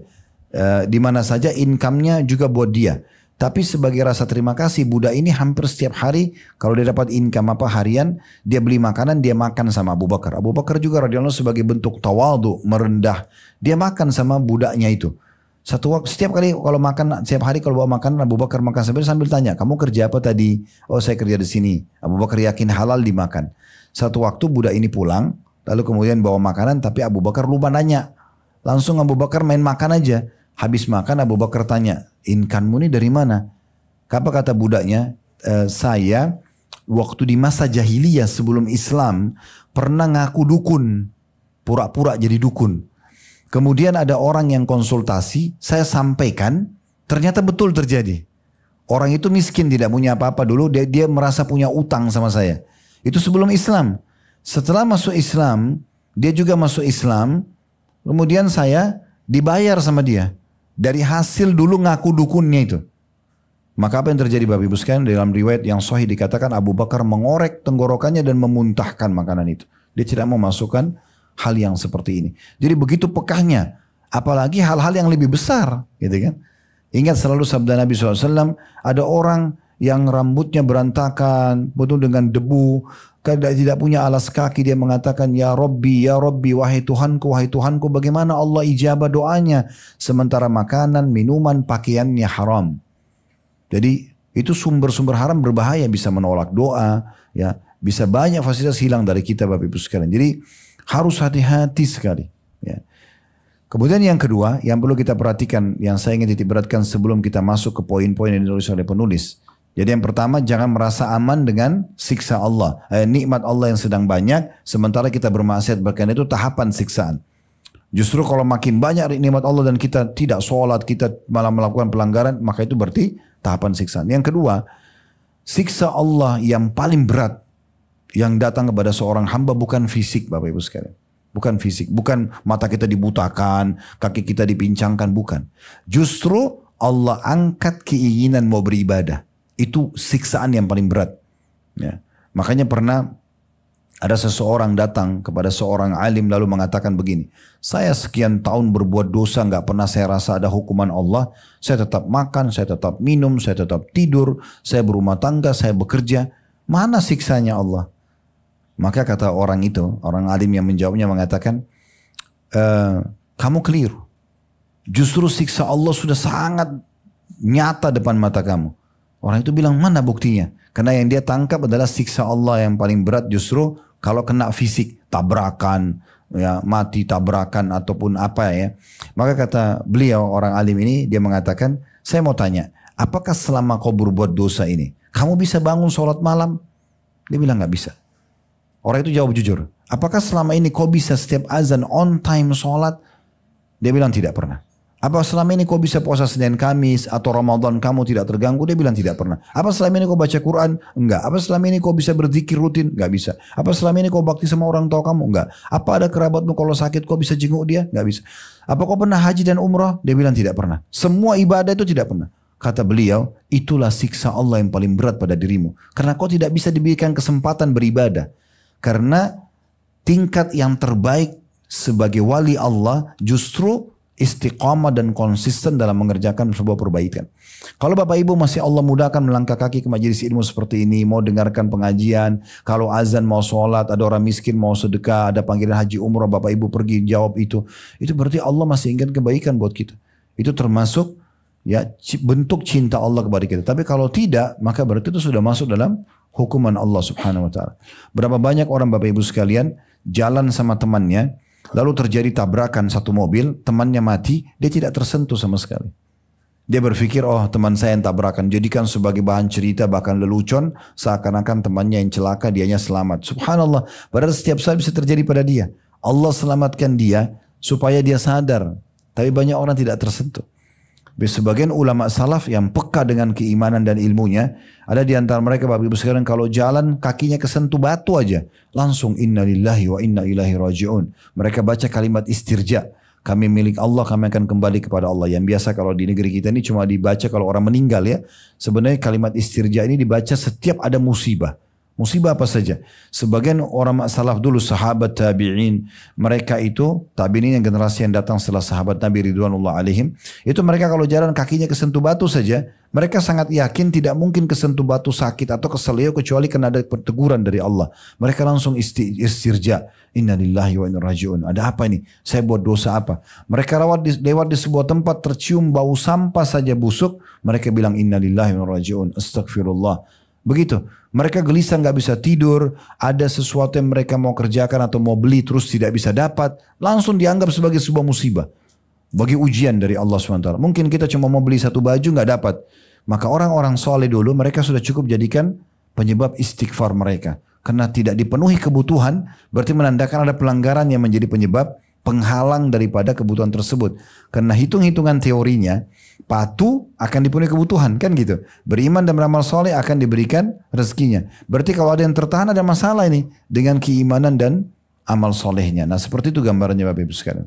Di mana saja income-nya juga buat dia. Tapi sebagai rasa terima kasih budak ini hampir setiap hari kalau dia dapat income harian, dia beli makanan, dia makan sama Abu Bakar. Abu Bakar juga radhiyallahu anhu sebagai bentuk tawadhu, merendah, dia makan sama budaknya itu. Setiap kali kalau makan, setiap hari kalau bawa makanan Abu Bakar makan sambil tanya, kamu kerja apa tadi? Oh saya kerja di sini. Abu Bakar yakin halal dimakan. Satu waktu budak ini pulang, lalu kemudian bawa makanan, tapi Abu Bakar lupa nanya. Langsung Abu Bakar main makan aja. Habis makan Abu Bakar tanya, income-mu ini dari mana? Apa kata budaknya? Saya waktu di masa jahiliyah sebelum Islam pernah ngaku dukun, pura-pura jadi dukun. Kemudian ada orang yang konsultasi, saya sampaikan, ternyata betul terjadi. Orang itu miskin, tidak punya apa-apa dulu, dia merasa punya utang sama saya. Itu sebelum Islam. Setelah masuk Islam, dia juga masuk Islam, kemudian saya dibayar sama dia. Dari hasil dulu ngaku dukunnya itu. Maka apa yang terjadi Bapak Ibu sekalian? Dalam riwayat yang sahih dikatakan Abu Bakar mengorek tenggorokannya dan memuntahkan makanan itu. Dia tidak mau masukkan hal yang seperti ini. Jadi begitu pekahnya. Apalagi hal-hal yang lebih besar. Gitu kan? Ingat selalu sabda Nabi SAW. Ada orang yang rambutnya berantakan, penuh dengan debu. Tidak punya alas kaki, dia mengatakan ya Rabbi, wahai Tuhanku, bagaimana Allah ijabah doanya sementara makanan, minuman, pakaiannya haram. Jadi itu sumber-sumber haram berbahaya, bisa menolak doa, ya, bisa banyak fasilitas hilang dari kita Bapak Ibu sekalian. Jadi harus hati-hati sekali, ya. Kemudian yang kedua yang perlu kita perhatikan, yang saya ingin titik beratkan sebelum kita masuk ke poin-poin yang ditulis oleh penulis. Jadi yang pertama, jangan merasa aman dengan siksa Allah. Nikmat Allah yang sedang banyak, sementara kita bermaksiat, bahkan itu tahapan siksaan. Justru kalau makin banyak nikmat Allah dan kita tidak sholat, kita malah melakukan pelanggaran, maka itu berarti tahapan siksaan. Yang kedua, siksa Allah yang paling berat yang datang kepada seorang hamba bukan fisik Bapak Ibu sekalian. Bukan fisik, bukan mata kita dibutakan, kaki kita dipincangkan, bukan. Justru Allah angkat keinginan mau beribadah. Itu siksaan yang paling berat. Ya. Makanya pernah ada seseorang datang kepada seorang alim lalu mengatakan begini, saya sekian tahun berbuat dosa, nggak pernah saya rasa ada hukuman Allah. Saya tetap makan, saya tetap minum, saya tetap tidur, saya berumah tangga, saya bekerja. Mana siksanya Allah? Maka kata orang itu, orang alim yang menjawabnya mengatakan, kamu keliru. Justru siksa Allah sudah sangat nyata depan mata kamu. Orang itu bilang, mana buktinya? Karena yang dia tangkap adalah siksa Allah yang paling berat justru kalau kena fisik, tabrakan, ya, mati tabrakan ataupun apa ya. Maka kata beliau, orang alim ini, dia mengatakan, saya mau tanya, apakah selama kau berbuat dosa ini, kamu bisa bangun sholat malam? Dia bilang nggak bisa. Orang itu jawab jujur, apakah selama ini kau bisa setiap azan on time sholat? Dia bilang tidak pernah. Apa selama ini kau bisa puasa Senin Kamis atau Ramadan kamu tidak terganggu? Dia bilang tidak pernah. Apa selama ini kau baca Quran? Enggak. Apa selama ini kau bisa berzikir rutin? Enggak bisa. Apa selama ini kau bakti sama orang tua kamu? Enggak. Apa ada kerabatmu kalau sakit kau bisa jenguk dia? Enggak bisa. Apa kau pernah haji dan umrah? Dia bilang tidak pernah. Semua ibadah itu tidak pernah. Kata beliau, itulah siksa Allah yang paling berat pada dirimu. Karena kau tidak bisa diberikan kesempatan beribadah. Karena tingkat yang terbaik sebagai wali Allah justru istiqamah dan konsisten dalam mengerjakan sebuah perbaikan. Kalau Bapak Ibu masih Allah mudahkan melangkah kaki ke majelis ilmu seperti ini, mau dengarkan pengajian, kalau azan mau sholat, ada orang miskin mau sedekah, ada panggilan haji umrah, Bapak Ibu pergi jawab itu berarti Allah masih ingin kebaikan buat kita. Itu termasuk ya bentuk cinta Allah kepada kita. Tapi kalau tidak, maka berarti itu sudah masuk dalam hukuman Allah Subhanahu wa taala. Berapa banyak orang Bapak Ibu sekalian jalan sama temannya, lalu terjadi tabrakan satu mobil, temannya mati, dia tidak tersentuh sama sekali. Dia berpikir, oh teman saya yang tabrakan, jadikan sebagai bahan cerita bahkan lelucon, seakan-akan temannya yang celaka, dianya selamat. Subhanallah, padahal setiap saat bisa terjadi pada dia. Allah selamatkan dia supaya dia sadar. Tapi banyak orang tidak tersentuh. Sebagian ulama salaf yang peka dengan keimanan dan ilmunya, ada di antara mereka Bapak Ibu sekalian kalau jalan kakinya kesentuh batu aja, langsung inna lillahi wa inna ilaihi raji'un. Mereka baca kalimat istirja. Kami milik Allah, kami akan kembali kepada Allah. Yang biasa kalau di negeri kita ini cuma dibaca kalau orang meninggal ya. Sebenarnya kalimat istirja ini dibaca setiap ada musibah. Musibah apa saja. Sebagian orang salaf dulu, sahabat tabi'in, mereka itu, tabi'in yang generasi yang datang setelah sahabat Nabi Ridwanullah alaihim, itu mereka kalau jalan kakinya kesentuh batu saja, mereka sangat yakin tidak mungkin kesentuh batu sakit atau keselio kecuali kena ada teguran dari Allah. Mereka langsung istirja. Inna lillahi wa inna raji'un. Ada apa ini? Saya buat dosa apa? Mereka lewat di sebuah tempat tercium bau sampah saja busuk, mereka bilang inna lillahi wa inna raji'un. Astagfirullah. Begitu. Mereka gelisah nggak bisa tidur, ada sesuatu yang mereka mau kerjakan atau mau beli terus tidak bisa dapat, langsung dianggap sebagai sebuah musibah. Bagi ujian dari Allah SWT. Mungkin kita cuma mau beli satu baju nggak dapat. Maka orang-orang soleh dulu mereka sudah cukup jadikan penyebab istighfar mereka. Karena tidak dipenuhi kebutuhan, berarti menandakan ada pelanggaran yang menjadi penyebab penghalang daripada kebutuhan tersebut. Karena hitung-hitungan teorinya, patuh akan dipenuhi kebutuhan, kan gitu. Beriman dan beramal soleh akan diberikan rezekinya. Berarti kalau ada yang tertahan ada masalah ini dengan keimanan dan amal solehnya. Nah seperti itu gambarannya Bapak Ibu sekalian.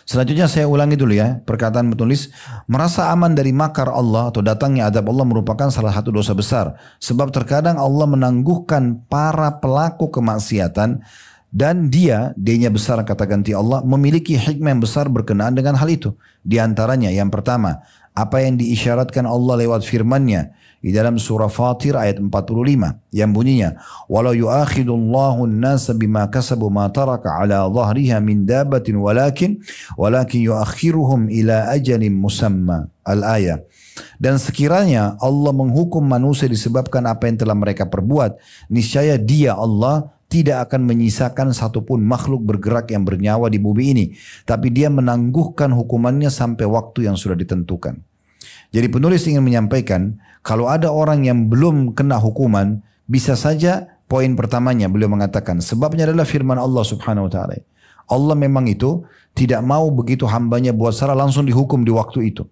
Selanjutnya saya ulangi dulu ya perkataan penulis, merasa aman dari makar Allah atau datangnya adab Allah merupakan salah satu dosa besar. Sebab terkadang Allah menangguhkan para pelaku kemaksiatan dan D-nya besar kata ganti Allah, memiliki hikmah yang besar berkenaan dengan hal itu. Di antaranya yang pertama, apa yang diisyaratkan Allah lewat firman-Nya di dalam surah Fatir ayat 45 yang bunyinya, walau yu'akhidullahu an-nasa bima kasabu ma taraka ala dhahriha min dabatin walakin yu'akhiruhum ila ajalin musamma. Al-ayah. Dan sekiranya Allah menghukum manusia disebabkan apa yang telah mereka perbuat, niscaya Dia Allah tidak akan menyisakan satupun makhluk bergerak yang bernyawa di bumi ini. Tapi dia menangguhkan hukumannya sampai waktu yang sudah ditentukan. Jadi penulis ingin menyampaikan, kalau ada orang yang belum kena hukuman, bisa saja poin pertamanya beliau mengatakan, sebabnya adalah firman Allah Subhanahu wa ta'ala. Allah memang itu tidak mau begitu hambanya buat salah langsung dihukum di waktu itu.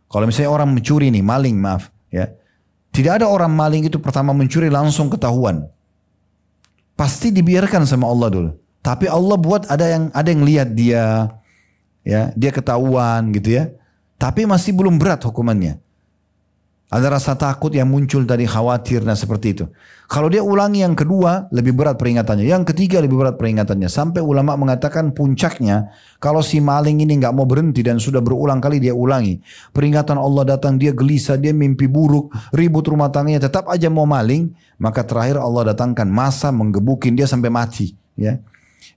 Kalau misalnya orang mencuri nih, maling maaf ya. Tidak ada orang maling itu pertama mencuri langsung ketahuan. Pasti dibiarkan sama Allah dulu. Tapi Allah buat ada yang lihat dia, ya dia ketahuan gitu ya. Tapi masih belum berat hukumannya. Ada rasa takut yang muncul dari khawatir dan seperti itu. Kalau dia ulangi yang kedua lebih berat peringatannya, yang ketiga lebih berat peringatannya. Sampai ulama mengatakan puncaknya kalau si maling ini nggak mau berhenti dan sudah berulang kali dia ulangi, peringatan Allah datang, dia gelisah, dia mimpi buruk, ribut rumah tangganya, tetap aja mau maling, maka terakhir Allah datangkan masa menggebukin dia sampai mati. Ya.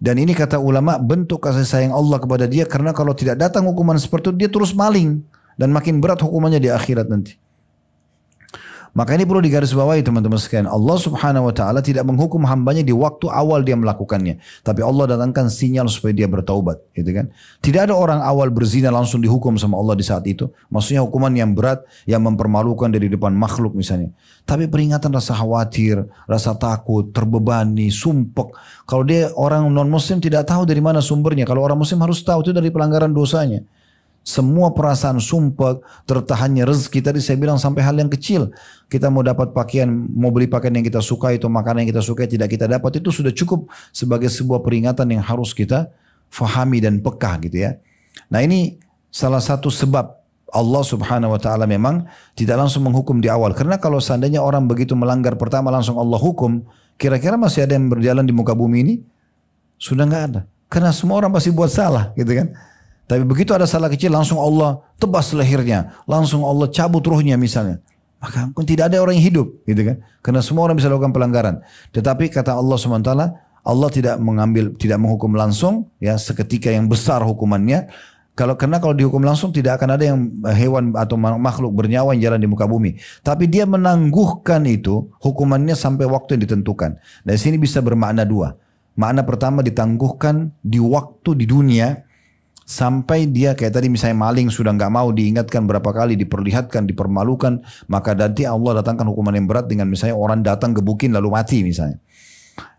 Dan ini kata ulama bentuk kasih sayang Allah kepada dia, karena kalau tidak datang hukuman seperti itu dia terus maling dan makin berat hukumannya di akhirat nanti. Maka ini perlu digarisbawahi teman-teman sekalian. Allah Subhanahu wa ta'ala tidak menghukum hambanya di waktu awal dia melakukannya. Tapi Allah datangkan sinyal supaya dia bertaubat. Gitu kan? Tidak ada orang awal berzina langsung dihukum sama Allah di saat itu. Maksudnya hukuman yang berat, yang mempermalukan dari depan makhluk misalnya. Tapi peringatan rasa khawatir, rasa takut, terbebani, sumpek. Kalau dia orang non-muslim tidak tahu dari mana sumbernya. Kalau orang muslim harus tahu itu dari pelanggaran dosanya. Semua perasaan sumpah, tertahannya rezeki, tadi saya bilang sampai hal yang kecil. Kita mau dapat pakaian, mau beli pakaian yang kita suka, itu makanan yang kita suka tidak kita dapat, itu sudah cukup sebagai sebuah peringatan yang harus kita fahami dan peka gitu ya. Nah ini salah satu sebab Allah Subhanahu wa ta'ala memang tidak langsung menghukum di awal. Karena kalau seandainya orang begitu melanggar pertama langsung Allah hukum, kira-kira masih ada yang berjalan di muka bumi ini? Sudah nggak ada. Karena semua orang pasti buat salah gitu kan. Tapi begitu ada salah kecil langsung Allah tebas lehernya, langsung Allah cabut ruhnya misalnya. Maka tidak ada orang yang hidup gitu kan. Karena semua orang bisa lakukan pelanggaran. Tetapi kata Allah SWT, Allah tidak menghukum langsung ya seketika yang besar hukumannya. Karena kalau dihukum langsung tidak akan ada yang hewan atau makhluk bernyawa yang jalan di muka bumi. Tapi dia menangguhkan itu hukumannya sampai waktu yang ditentukan. Dari sini bisa bermakna dua. Makna pertama ditangguhkan di waktu di dunia sampai dia kayak tadi misalnya maling sudah nggak mau diingatkan berapa kali diperlihatkan, dipermalukan, maka nanti Allah datangkan hukuman yang berat dengan misalnya orang datang gebukin lalu mati misalnya.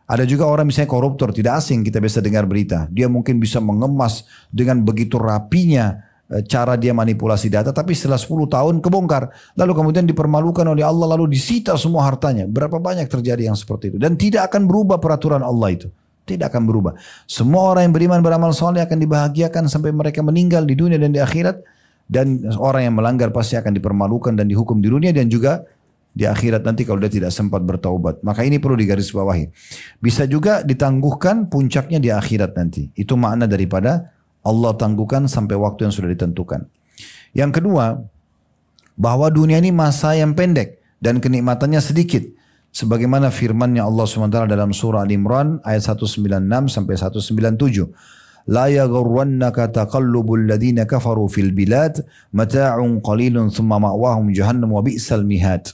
Ada juga orang misalnya koruptor, tidak asing kita biasa dengar berita. Dia mungkin bisa mengemas dengan begitu rapinya cara dia manipulasi data, tapi setelah 10 tahun kebongkar. Lalu kemudian dipermalukan oleh Allah, lalu disita semua hartanya. Berapa banyak terjadi yang seperti itu. Dan tidak akan berubah peraturan Allah itu. Tidak akan berubah. Semua orang yang beriman beramal soleh akan dibahagiakan sampai mereka meninggal di dunia dan di akhirat. Dan orang yang melanggar pasti akan dipermalukan dan dihukum di dunia dan juga di akhirat nanti kalau dia tidak sempat bertaubat. Maka ini perlu digarisbawahi. Bisa juga ditangguhkan puncaknya di akhirat nanti. Itu makna daripada Allah tangguhkan sampai waktu yang sudah ditentukan. Yang kedua, bahwa dunia ini masa yang pendek dan kenikmatannya sedikit. Sebagaimana firmannya Allah SWT dalam surah Al-Imran ayat 196 sampai 197. La yaghurrannaka taqallubul ladina kafaru fil bilad mata'un qalilun thumma ma'wahum jahannam wa bi'sal mihad.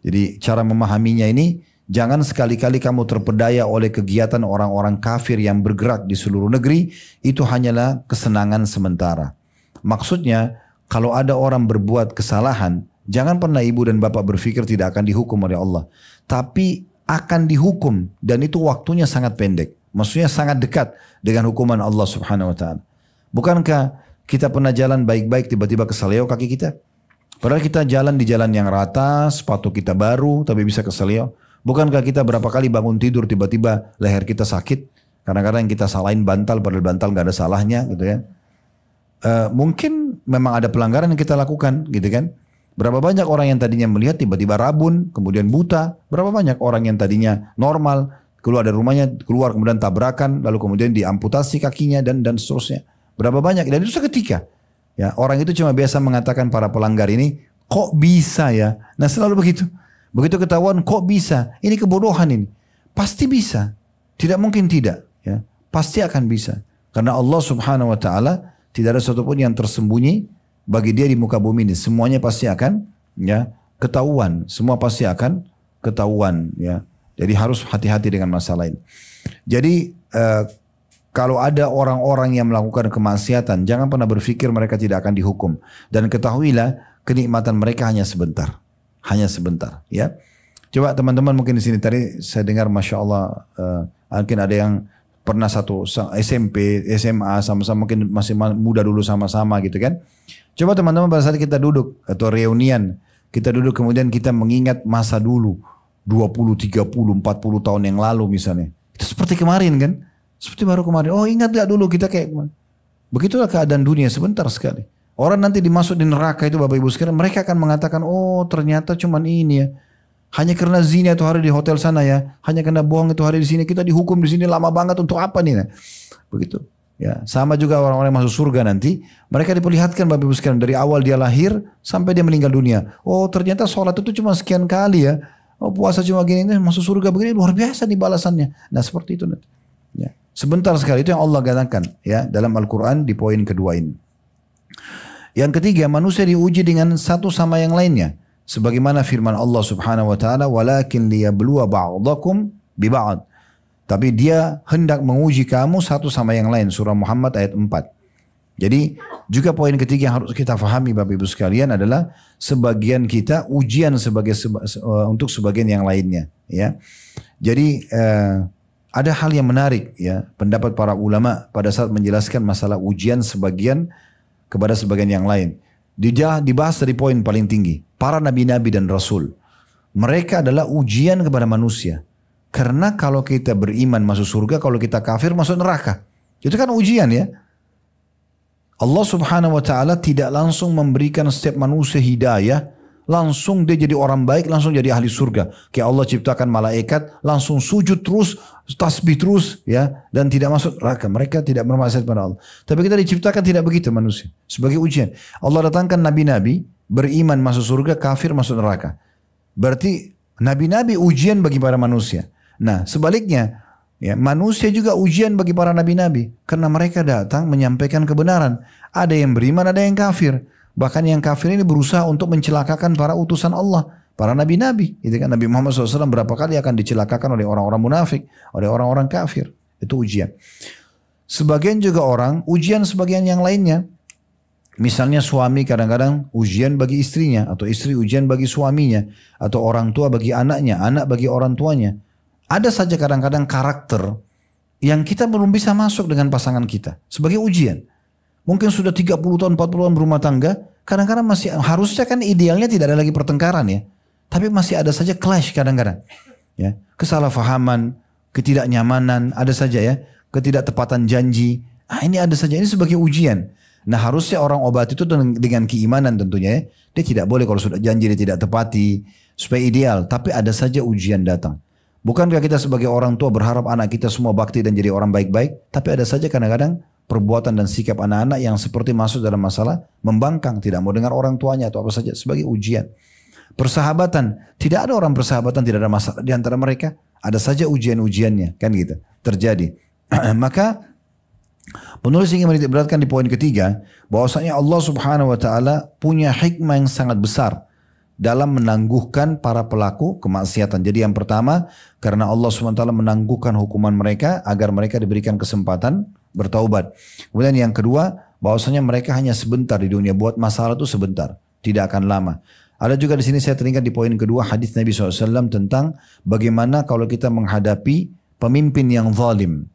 Jadi cara memahaminya ini, jangan sekali-kali kamu terpedaya oleh kegiatan orang-orang kafir yang bergerak di seluruh negeri, itu hanyalah kesenangan sementara. Maksudnya, kalau ada orang berbuat kesalahan, jangan pernah ibu dan bapak berpikir tidak akan dihukum oleh Allah. Tapi akan dihukum, dan itu waktunya sangat pendek. Maksudnya sangat dekat dengan hukuman Allah Subhanahu Wa Taala. Bukankah kita pernah jalan baik-baik tiba-tiba keseleo kaki kita? Padahal kita jalan di jalan yang rata, sepatu kita baru, tapi bisa keselio. Bukankah kita berapa kali bangun tidur tiba-tiba leher kita sakit? Kadang-kadang kita salahin bantal, padahal bantal nggak ada salahnya, gitu ya. Mungkin memang ada pelanggaran yang kita lakukan, gitu kan? Berapa banyak orang yang tadinya melihat tiba-tiba rabun, kemudian buta. Berapa banyak orang yang tadinya normal, keluar dari rumahnya, keluar kemudian tabrakan, lalu kemudian diamputasi kakinya dan seterusnya. Berapa banyak? Dan itu seketika. Ya, orang itu cuma biasa mengatakan para pelanggar ini, kok bisa ya? Nah selalu begitu. Begitu ketahuan kok bisa? Ini kebodohan ini. Pasti bisa. Tidak mungkin tidak. Ya, pasti akan bisa. Karena Allah Subhanahu Wa Taala tidak ada satupun yang tersembunyi bagi dia di muka bumi ini. Semuanya pasti akan ya ketahuan. Semua pasti akan ketahuan. Ya, jadi harus hati-hati dengan masalah ini. Jadi kalau ada orang-orang yang melakukan kemaksiatan, jangan pernah berpikir mereka tidak akan dihukum. Dan ketahuilah, kenikmatan mereka hanya sebentar. Hanya sebentar. Ya. Coba teman-teman mungkin di sini tadi saya dengar Masya Allah, mungkin ada yang pernah satu SMP, SMA, sama-sama mungkin masih muda dulu sama-sama gitu kan. Coba teman-teman pada saat kita duduk atau reunian, kita duduk kemudian kita mengingat masa dulu, 20, 30, 40 tahun yang lalu misalnya. Itu seperti kemarin kan. Seperti baru kemarin, oh ingat gak dulu kita kayak gimana? Begitulah keadaan dunia sebentar sekali. Orang nanti dimasuk di neraka itu Bapak Ibu sekalian, mereka akan mengatakan, oh ternyata cuman ini ya. Hanya karena zina itu hari di hotel sana ya, hanya karena bohong itu hari di sini, kita dihukum di sini lama banget untuk apa nih? Nah, begitu. Ya, sama juga orang-orang yang masuk surga nanti, mereka diperlihatkan Bapak Ibu sekalian dari awal dia lahir sampai dia meninggal dunia. Oh ternyata sholat itu cuma sekian kali ya. Oh puasa cuma gini, masuk surga begini, luar biasa nih balasannya. Nah seperti itu nanti. Ya. Sebentar sekali, itu yang Allah katakan ya dalam Al-Quran di poin kedua ini. Yang ketiga, manusia diuji dengan satu sama yang lainnya. Sebagaimana firman Allah Subhanahu Wa Taala, walakin liyabluwa ba'dakum bi ba'd. Tapi dia hendak menguji kamu satu sama yang lain. Surah Muhammad ayat 4. Jadi juga poin ketiga yang harus kita fahami Bapak Ibu sekalian adalah sebagian kita ujian untuk sebagian yang lainnya. Ya, jadi ada hal yang menarik ya, pendapat para ulama pada saat menjelaskan masalah ujian sebagian kepada sebagian yang lain. Dibahas dari poin paling tinggi. Para nabi-nabi dan rasul. Mereka adalah ujian kepada manusia. Karena kalau kita beriman masuk surga, kalau kita kafir masuk neraka. Itu kan ujian ya. Allah Subhanahu Wa Taala tidak langsung memberikan setiap manusia hidayah. Langsung dia jadi orang baik, langsung jadi ahli surga. Kayak Allah ciptakan malaikat, langsung sujud terus, tasbih terus, ya, dan tidak masuk neraka. Mereka tidak bermaksiat pada Allah. Tapi kita diciptakan tidak begitu manusia. Sebagai ujian. Allah datangkan nabi-nabi, beriman masuk surga, kafir masuk neraka. Berarti nabi-nabi ujian bagi para manusia. Nah sebaliknya, Ya, manusia juga ujian bagi para nabi-nabi karena mereka datang menyampaikan kebenaran. Ada yang beriman, ada yang kafir. Bahkan yang kafir ini berusaha untuk mencelakakan para utusan Allah, para nabi-nabi. Itu kan Nabi Muhammad SAW berapa kali akan dicelakakan oleh orang-orang munafik, oleh orang-orang kafir. Itu ujian. Sebagian juga orang ujian sebagian yang lainnya. Misalnya suami kadang-kadang ujian bagi istrinya, atau istri ujian bagi suaminya, atau orang tua bagi anaknya, anak bagi orang tuanya. Ada saja kadang-kadang karakter yang kita belum bisa masuk dengan pasangan kita sebagai ujian. Mungkin sudah 30 tahun, 40 tahun berumah tangga, kadang-kadang masih, harusnya kan idealnya tidak ada lagi pertengkaran ya. Tapi masih ada saja clash kadang-kadang. Ya, kesalahpahaman, ketidaknyamanan, ada saja ya, ketidaktepatan janji. Ini ada saja, ini sebagai ujian. Nah harusnya orang obat itu dengan keimanan tentunya ya. Dia tidak boleh kalau sudah janji dia tidak tepati. Supaya ideal. Tapi ada saja ujian datang. Bukankah kita sebagai orang tua berharap anak kita semua bakti dan jadi orang baik-baik. Tapi ada saja kadang-kadang perbuatan dan sikap anak-anak yang seperti masuk dalam masalah membangkang. Tidak mau dengar orang tuanya atau apa saja. Sebagai ujian. Persahabatan. Tidak ada orang persahabatan tidak ada masalah di antara mereka. Ada saja ujian-ujiannya. Kan gitu. Terjadi. Maka penulis ingin menitikberatkan di poin ketiga bahwasanya Allah Subhanahu wa taala punya hikmah yang sangat besar dalam menangguhkan para pelaku kemaksiatan. Jadi yang pertama, karena Allah Subhanahu wa taala menangguhkan hukuman mereka agar mereka diberikan kesempatan bertaubat. Kemudian yang kedua, bahwasanya mereka hanya sebentar di dunia, buat masalah itu sebentar, tidak akan lama. Ada juga di sini saya teringat di poin kedua hadis Nabi SAW tentang bagaimana kalau kita menghadapi pemimpin yang zalim.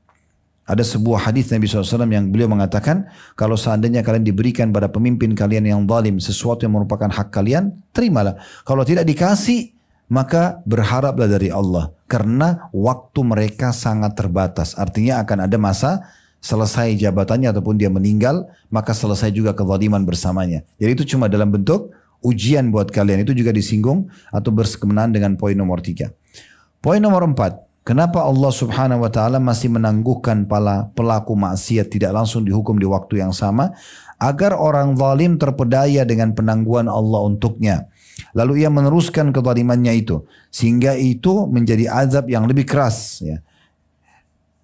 Ada sebuah hadis Nabi SAW yang beliau mengatakan, kalau seandainya kalian diberikan pada pemimpin kalian yang zalim sesuatu yang merupakan hak kalian, terimalah. Kalau tidak dikasih, maka berharaplah dari Allah. Karena waktu mereka sangat terbatas. Artinya akan ada masa selesai jabatannya ataupun dia meninggal, maka selesai juga kezaliman bersamanya. Jadi itu cuma dalam bentuk ujian buat kalian. Itu juga disinggung atau bersekenaan dengan poin nomor 3. Poin nomor 4. Kenapa Allah Subhanahu wa taala masih menangguhkan para pelaku maksiat tidak langsung dihukum di waktu yang sama? Agar orang zalim terpedaya dengan penangguhan Allah untuknya. Lalu ia meneruskan kezalimannya itu. Sehingga itu menjadi azab yang lebih keras. Ya.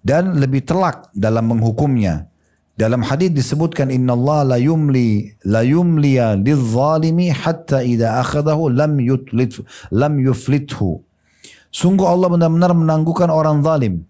Dan lebih telak dalam menghukumnya. Dalam hadis disebutkan, Inna Allah la yumliya lizzalimi hatta idha akhadahu lam yuflithu. Sungguh Allah benar-benar menangguhkan orang zalim.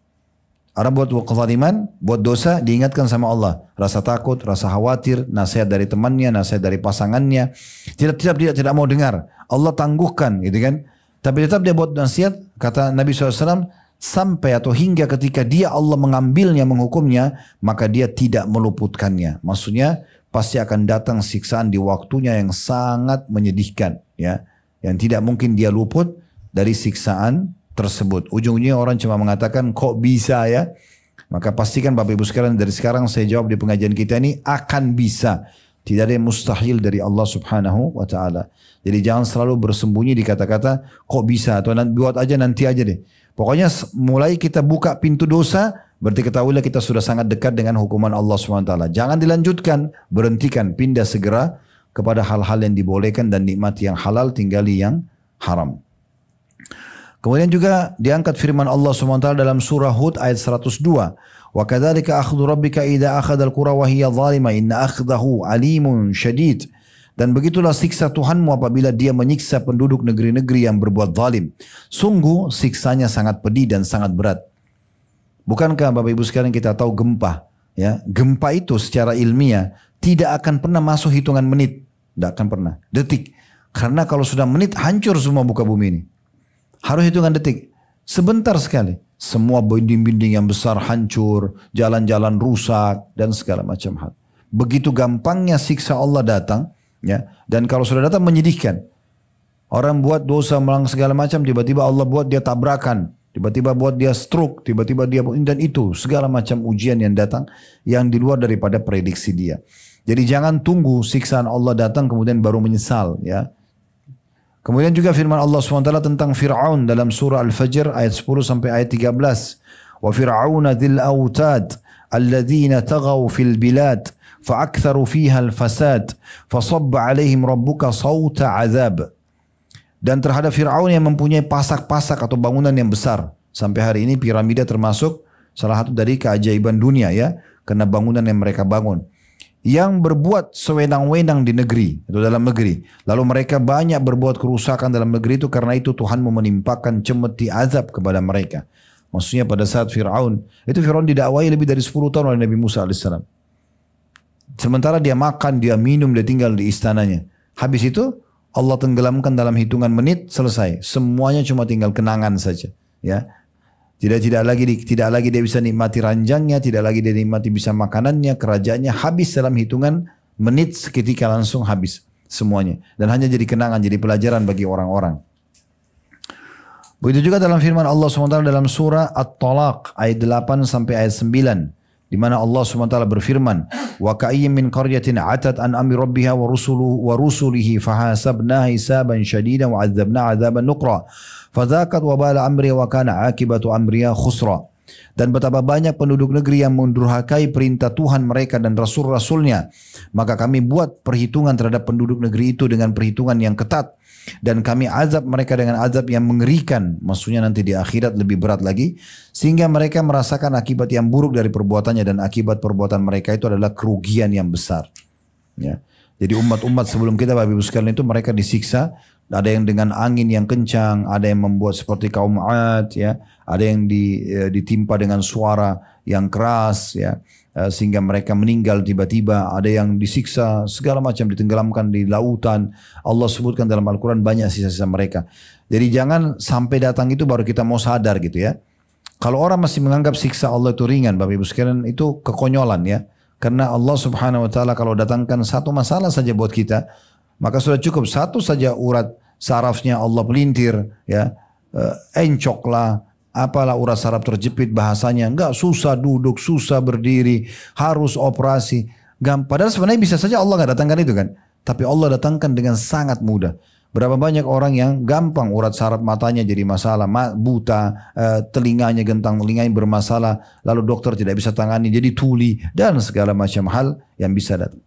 Orang buat kezaliman, buat dosa, diingatkan sama Allah. Rasa takut, rasa khawatir, nasihat dari temannya, nasihat dari pasangannya. Tidak mau dengar. Allah tangguhkan gitu kan. Tapi tetap dia buat nasihat, kata Nabi SAW, sampai atau hingga ketika dia Allah mengambilnya, menghukumnya, maka dia tidak meluputkannya. Maksudnya pasti akan datang siksaan di waktunya yang sangat menyedihkan. Ya, yang tidak mungkin dia luput dari siksaan tersebut. Ujung-ujungnya orang cuma mengatakan kok bisa ya. Maka pastikan Bapak Ibu sekalian, dari sekarang saya jawab di pengajian kita ini akan bisa. Tidak ada yang mustahil dari Allah Subhanahu wa taala. Jadi jangan selalu bersembunyi di kata-kata kok bisa atau buat aja nanti aja deh. Pokoknya mulai kita buka pintu dosa, berarti ketahuilah kita sudah sangat dekat dengan hukuman Allah Subhanahu wa taala. Jangan dilanjutkan, berhentikan, pindah segera kepada hal-hal yang dibolehkan dan nikmati yang halal, tinggali yang haram. Kemudian juga diangkat firman Allah SWT dalam surah Hud ayat 102. Wa kadzalika akhdhu rabbika idza akhadha al-qura wa hiya zalimah inna akhdahu alimun syadid. Dan begitulah siksa Tuhanmu apabila dia menyiksa penduduk negeri-negeri yang berbuat zalim. Sungguh siksanya sangat pedih dan sangat berat. Bukankah Bapak Ibu sekalian kita tahu gempa? Ya, gempa itu secara ilmiah tidak akan pernah masuk hitungan menit. Tidak akan pernah. Detik. Karena kalau sudah menit hancur semua muka bumi ini. Harus hitungan detik. Sebentar sekali. Semua binding-binding yang besar hancur. Jalan-jalan rusak. Dan segala macam hal. Begitu gampangnya siksa Allah datang. Ya. Dan kalau sudah datang menyedihkan. Orang buat dosa melang segala macam. Tiba-tiba Allah buat dia tabrakan. Tiba-tiba buat dia stroke. Tiba-tiba dia dan itu. Segala macam ujian yang datang. Yang di luar daripada prediksi dia. Jadi jangan tunggu siksaan Allah datang kemudian baru menyesal. Ya. Kemudian juga firman Allah SWT tentang Fir'aun dalam surah Al-Fajr ayat 10 sampai ayat 13. Wa fir'auna dhil autad alladhina tagaw fil bilad fa'aktharu fiha al-fasad fasabba alaihim rabbuka sawta azab. Dan terhadap Fir'aun yang mempunyai pasak-pasak atau bangunan yang besar. Sampai hari ini piramida termasuk salah satu dari keajaiban dunia ya, karena bangunan yang mereka bangun. Yang berbuat sewenang-wenang di negeri, atau dalam negeri. Lalu mereka banyak berbuat kerusakan dalam negeri itu, karena itu Tuhan menimpakan cemeti azab kepada mereka. Maksudnya pada saat Fir'aun, itu Fir'aun didakwai lebih dari 10 tahun oleh Nabi Musa AS. Sementara dia makan, dia minum, dia tinggal di istananya. Habis itu Allah tenggelamkan dalam hitungan menit, selesai. Semuanya cuma tinggal kenangan saja. Ya, tidak lagi dia bisa nikmati ranjangnya, tidak lagi dia nikmati bisa makanannya, kerajaannya habis dalam hitungan menit, seketika langsung habis semuanya. Dan hanya jadi kenangan, jadi pelajaran bagi orang-orang. Begitu juga dalam firman Allah SWT dalam surah At-Talaq ayat 8 sampai ayat 9. Di mana Allah SWT berfirman, wa ka'ayyim min qaryatin 'atat an amri rabbiha wa rusulihi fahasabnaha hisaban shadidan wa 'adzabnaha 'adzaban nuqra fadzaqat wabala amri wa kana 'akibatu amriha khusra. Dan betapa banyak penduduk negeri yang mendurhakai perintah Tuhan mereka dan rasul-rasulnya, maka kami buat perhitungan terhadap penduduk negeri itu dengan perhitungan yang ketat, dan kami azab mereka dengan azab yang mengerikan, maksudnya nanti di akhirat lebih berat lagi, sehingga mereka merasakan akibat yang buruk dari perbuatannya, dan akibat perbuatan mereka itu adalah kerugian yang besar. Ya. Jadi umat-umat sebelum kita, Bapak Ibu sekalian, itu mereka disiksa. Ada yang dengan angin yang kencang, ada yang membuat seperti kaum 'Ad, ya, ada yang ditimpa dengan suara yang keras, ya, sehingga mereka meninggal tiba-tiba. Ada yang disiksa segala macam, ditenggelamkan di lautan. Allah sebutkan dalam Al-Quran banyak sisa-sisa mereka. Jadi jangan sampai datang itu baru kita mau sadar gitu ya. Kalau orang masih menganggap siksa Allah itu ringan, Bapak Ibu sekalian, itu kekonyolan ya. Karena Allah Subhanahu wa taala kalau datangkan satu masalah saja buat kita, maka sudah cukup satu saja urat sarafnya Allah pelintir, ya, encoklah, apalah urat saraf terjepit bahasanya, enggak, susah duduk, susah berdiri, harus operasi. Padahal sebenarnya bisa saja Allah nggak datangkan itu kan, tapi Allah datangkan dengan sangat mudah. Berapa banyak orang yang gampang urat saraf matanya jadi masalah, buta, telinganya, gentang telinganya bermasalah, lalu dokter tidak bisa tangani jadi tuli dan segala macam hal yang bisa datang.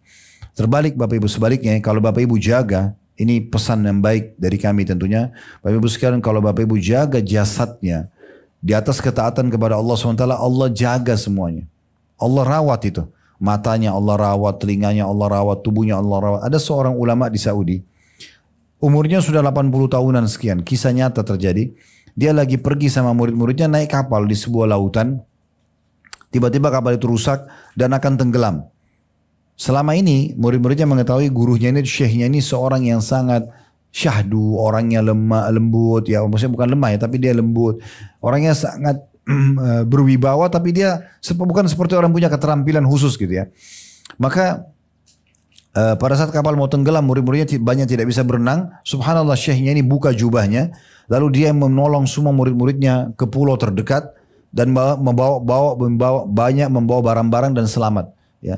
Terbalik Bapak Ibu, sebaliknya kalau Bapak Ibu jaga, ini pesan yang baik dari kami tentunya, Bapak Ibu sekalian, kalau Bapak Ibu jaga jasadnya di atas ketaatan kepada Allah SWT, Allah jaga semuanya. Allah rawat itu, matanya Allah rawat, telinganya Allah rawat, tubuhnya Allah rawat. Ada seorang ulama di Saudi, umurnya sudah 80 tahunan sekian, kisah nyata terjadi. Dia lagi pergi sama murid-muridnya naik kapal di sebuah lautan, tiba-tiba kapal itu rusak dan akan tenggelam. Selama ini murid-muridnya mengetahui gurunya ini, syekhnya ini seorang yang sangat syahdu, orangnya lemah, lembut, ya maksudnya bukan lemah ya, tapi dia lembut. Orangnya sangat berwibawa, tapi dia bukan seperti orang punya keterampilan khusus gitu ya. Maka pada saat kapal mau tenggelam, murid-muridnya banyak tidak bisa berenang. Subhanallah, syekhnya ini buka jubahnya, lalu dia menolong semua murid-muridnya ke pulau terdekat dan membawa barang-barang dan selamat, ya.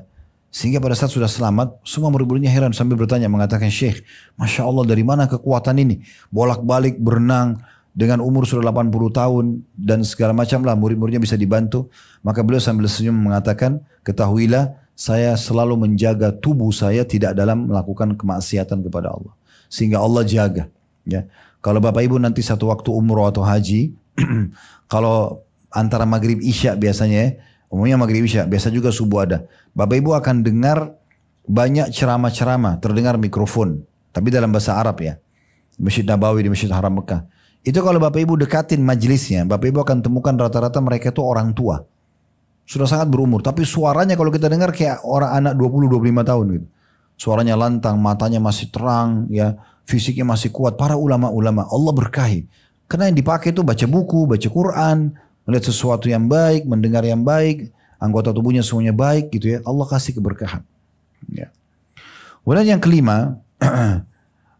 Sehingga pada saat sudah selamat, semua murid-muridnya heran sambil bertanya, mengatakan, Syekh, Masya Allah, dari mana kekuatan ini? Bolak-balik berenang dengan umur sudah 80 tahun dan segala macam lah, murid-muridnya bisa dibantu. Maka beliau sambil senyum mengatakan, ketahuilah, saya selalu menjaga tubuh saya tidak dalam melakukan kemaksiatan kepada Allah. Sehingga Allah jaga. Ya. Kalau Bapak Ibu nanti satu waktu umroh atau haji, kalau antara maghrib isya biasanya ya, umumnya maghrib isya, biasa juga subuh ada. Bapak Ibu akan dengar banyak ceramah-ceramah, terdengar mikrofon. Tapi dalam bahasa Arab ya. Masjid Nabawi di Masjid Haram Mekah. Itu kalau Bapak Ibu dekatin majelisnya, Bapak Ibu akan temukan rata-rata mereka itu orang tua. Sudah sangat berumur. Tapi suaranya kalau kita dengar kayak orang anak 20-25 tahun gitu. Suaranya lantang, matanya masih terang, ya, fisiknya masih kuat. Para ulama-ulama, Allah berkahi. Karena yang dipakai itu baca buku, baca Quran, melihat sesuatu yang baik, mendengar yang baik, anggota tubuhnya semuanya baik gitu ya. Allah kasih keberkahan. Ya. Kemudian yang kelima,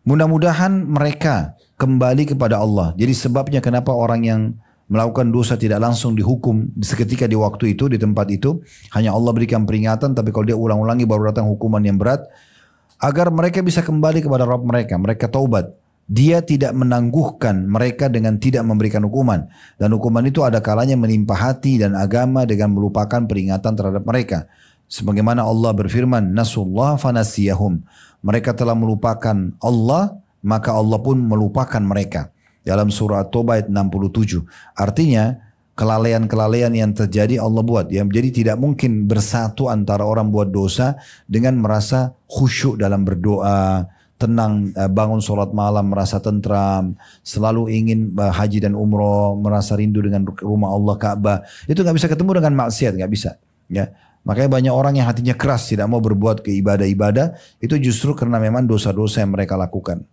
mudah-mudahan mereka kembali kepada Allah. Jadi sebabnya kenapa orang yang melakukan dosa tidak langsung dihukum seketika di waktu itu, di tempat itu, hanya Allah berikan peringatan, tapi kalau dia ulang-ulangi baru datang hukuman yang berat, agar mereka bisa kembali kepada Rabb mereka, mereka taubat. Dia tidak menangguhkan mereka dengan tidak memberikan hukuman. Dan hukuman itu ada kalanya menimpa hati dan agama dengan melupakan peringatan terhadap mereka. Sebagaimana Allah berfirman, Nasullah fanasiyahum. Mereka telah melupakan Allah, maka Allah pun melupakan mereka. Dalam surah At-Taubah ayat 67. Artinya, kelalaian-kelalaian yang terjadi Allah buat. Ya. Jadi tidak mungkin bersatu antara orang buat dosa dengan merasa khusyuk dalam berdoa, tenang, bangun sholat malam merasa tentram, selalu ingin haji dan umroh, merasa rindu dengan rumah Allah Ka'bah. Itu nggak bisa ketemu dengan maksiat, nggak bisa. Ya. Makanya banyak orang yang hatinya keras tidak mau berbuat ke ibadah-ibadah, itu justru karena memang dosa-dosa yang mereka lakukan.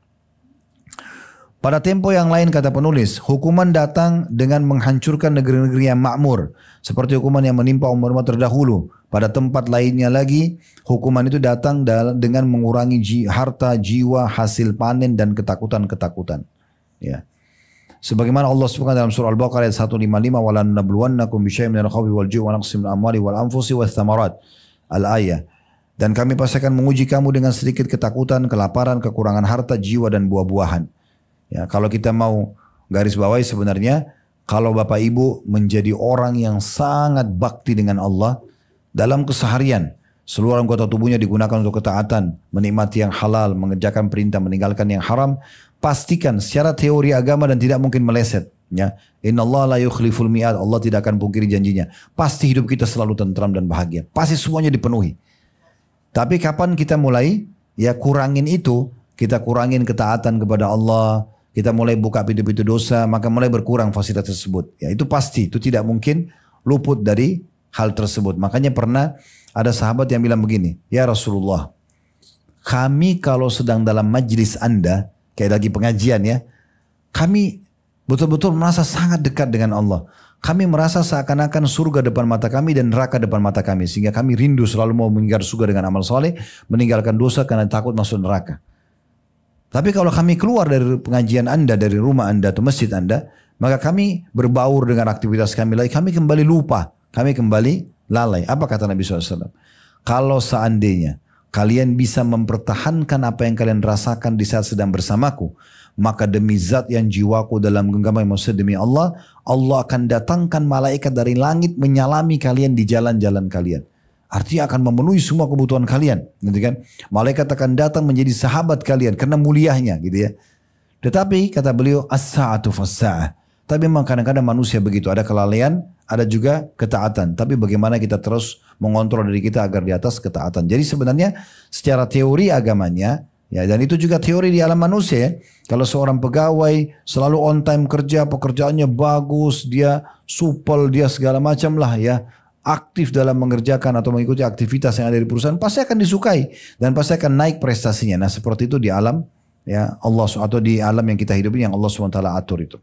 Pada tempo yang lain kata penulis, hukuman datang dengan menghancurkan negeri-negeri yang makmur. Seperti hukuman yang menimpa umat-umat terdahulu. Pada tempat lainnya lagi, hukuman itu datang dengan mengurangi harta, jiwa, hasil panen dan ketakutan-ketakutan. Ya. Sebagaimana Allah sebutkan dalam surah Al-Baqarah ayat 155, "Wala nabluwannakum bisyai'in minal khawfi wal ju'i wa naqsin minal amwali wal anfusi wath thamarat." Al-ayah. Dan kami pasti akan menguji kamu dengan sedikit ketakutan, kelaparan, kekurangan harta, jiwa dan buah-buahan. Ya, kalau kita mau garis bawahi sebenarnya, kalau Bapak Ibu menjadi orang yang sangat bakti dengan Allah dalam keseharian, seluruh anggota tubuhnya digunakan untuk ketaatan, menikmati yang halal, mengerjakan perintah, meninggalkan yang haram, pastikan secara teori agama dan tidak mungkin meleset. Ya, Innallaha la yukhliful mi'ad, Allah tidak akan pungkiri janjinya. Pasti hidup kita selalu tentram dan bahagia. Pasti semuanya dipenuhi. Tapi kapan kita mulai ya kurangin itu, kita kurangin ketaatan kepada Allah, kita mulai buka pintu-pintu dosa, maka mulai berkurang fasilitas tersebut. Ya itu pasti, itu tidak mungkin luput dari hal tersebut. Makanya pernah ada sahabat yang bilang begini, "Ya Rasulullah, kami kalau sedang dalam majlis Anda, kayak lagi pengajian ya, kami betul-betul merasa sangat dekat dengan Allah. Kami merasa seakan-akan surga depan mata kami dan neraka depan mata kami. Sehingga kami rindu selalu mau mengejar surga dengan amal soleh, meninggalkan dosa karena takut masuk neraka. Tapi kalau kami keluar dari pengajian Anda, dari rumah Anda atau masjid Anda, maka kami berbaur dengan aktivitas kami lagi. Kami kembali lupa, kami kembali lalai." Apa kata Nabi SAW? "Kalau seandainya kalian bisa mempertahankan apa yang kalian rasakan di saat sedang bersamaku, maka demi zat yang jiwaku dalam genggaman maksud demi Allah, Allah akan datangkan malaikat dari langit menyalami kalian di jalan-jalan kalian." Artinya akan memenuhi semua kebutuhan kalian, gitu kan? Malaikat akan datang menjadi sahabat kalian karena mulianya, gitu ya. Tetapi kata beliau, as-sa'atu fas-sa'ah. Tapi memang kadang-kadang manusia begitu, ada kelalaian, ada juga ketaatan. Tapi bagaimana kita terus mengontrol diri kita agar di atas ketaatan. Jadi sebenarnya secara teori agamanya, ya, dan itu juga teori di alam manusia ya. Kalau seorang pegawai selalu on time kerja, pekerjaannya bagus, dia supel, dia segala macam lah ya, aktif dalam mengerjakan atau mengikuti aktivitas yang ada di perusahaan, pasti akan disukai dan pasti akan naik prestasinya. Nah seperti itu di alam ya Allah atau di alam yang kita hidupi yang Allah SWT atur itu.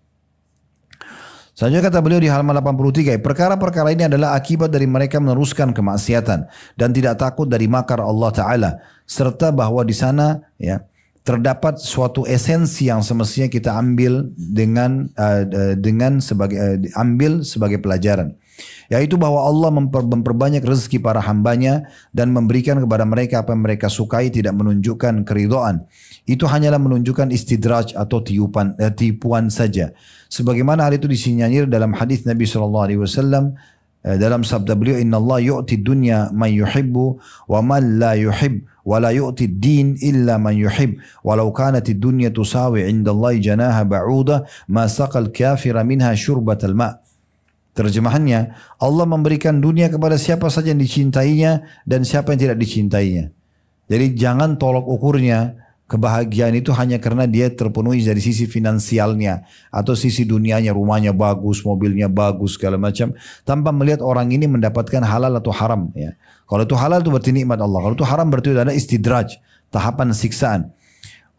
Selanjutnya kata beliau di halaman 83, perkara-perkara ini adalah akibat dari mereka meneruskan kemaksiatan dan tidak takut dari makar Allah Ta'ala, serta bahwa di sana ya terdapat suatu esensi yang semestinya kita ambil ambil sebagai pelajaran, yaitu bahwa Allah memperbanyak rezeki para hambanya dan memberikan kepada mereka apa yang mereka sukai, tidak menunjukkan keridhaan. Itu hanyalah menunjukkan istidraj atau tipuan saja. Sebagaimana hal itu disinyalir dalam hadis Nabi SAW dalam sabda beliau, "Inna Allah yu'ti dunya man yuhibbu wa man la yuhib wa la yu'ti din illa man yuhib walau kanat dunya tusawi 'inda Allah janaha ba'udah ma saqal kafira minha syurbatal ma'." Terjemahannya, Allah memberikan dunia kepada siapa saja yang dicintainya dan siapa yang tidak dicintainya. Jadi jangan tolok ukurnya kebahagiaan itu hanya karena dia terpenuhi dari sisi finansialnya atau sisi dunianya, rumahnya bagus, mobilnya bagus, segala macam, tanpa melihat orang ini mendapatkan halal atau haram. Ya. Kalau itu halal itu berarti nikmat Allah. Kalau itu haram berarti itu adalah istidraj, tahapan siksaan.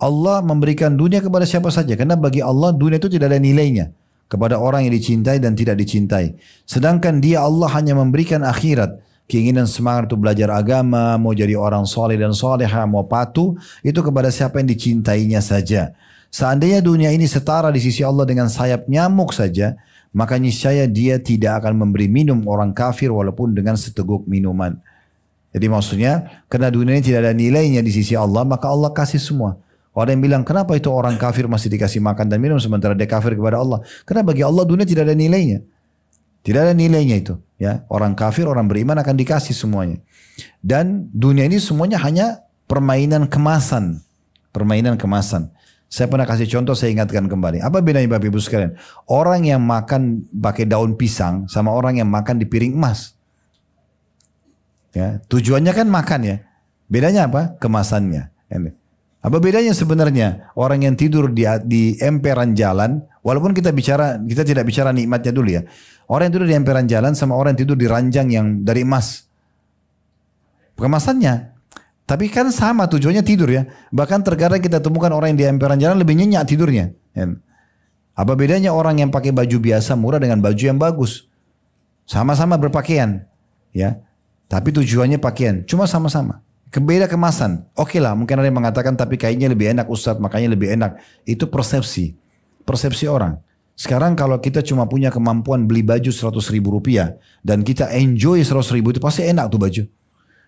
Allah memberikan dunia kepada siapa saja karena bagi Allah dunia itu tidak ada nilainya. Kepada orang yang dicintai dan tidak dicintai. Sedangkan dia Allah hanya memberikan akhirat. Keinginan semangat untuk belajar agama, mau jadi orang soleh dan soleha, mau patuh, itu kepada siapa yang dicintainya saja. Seandainya dunia ini setara di sisi Allah dengan sayap nyamuk saja, maka niscaya dia tidak akan memberi minum orang kafir walaupun dengan seteguk minuman. Jadi maksudnya, karena dunia ini tidak ada nilainya di sisi Allah, maka Allah kasih semua. Ada yang bilang, kenapa itu orang kafir masih dikasih makan dan minum sementara dia kafir kepada Allah? Karena bagi Allah dunia tidak ada nilainya. Tidak ada nilainya itu. Ya, orang kafir, orang beriman akan dikasih semuanya. Dan dunia ini semuanya hanya permainan kemasan. Permainan kemasan. Saya pernah kasih contoh, saya ingatkan kembali. Apa bedanya Bapak Ibu sekalian? Orang yang makan pakai daun pisang sama orang yang makan di piring emas. Ya, tujuannya kan makan ya. Bedanya apa? Kemasannya. Apa bedanya sebenarnya? Orang yang tidur di emperan jalan, walaupun kita tidak bicara nikmatnya dulu ya. Orang yang tidur di emperan jalan sama orang yang tidur di ranjang yang dari emas. Kemasannya. Tapi kan sama tujuannya tidur ya. Bahkan terkadang kita temukan orang yang di emperan jalan lebih nyenyak tidurnya. Apa bedanya orang yang pakai baju biasa murah dengan baju yang bagus? Sama-sama berpakaian. Ya. Tapi tujuannya pakaian. Cuma sama-sama. Beda kemasan. Oke lah, mungkin ada yang mengatakan tapi kayaknya lebih enak Ustadz, makanya lebih enak. Itu persepsi. Persepsi orang. Sekarang kalau kita cuma punya kemampuan beli baju 100.000 rupiah dan kita enjoy 100.000 itu pasti enak tuh baju.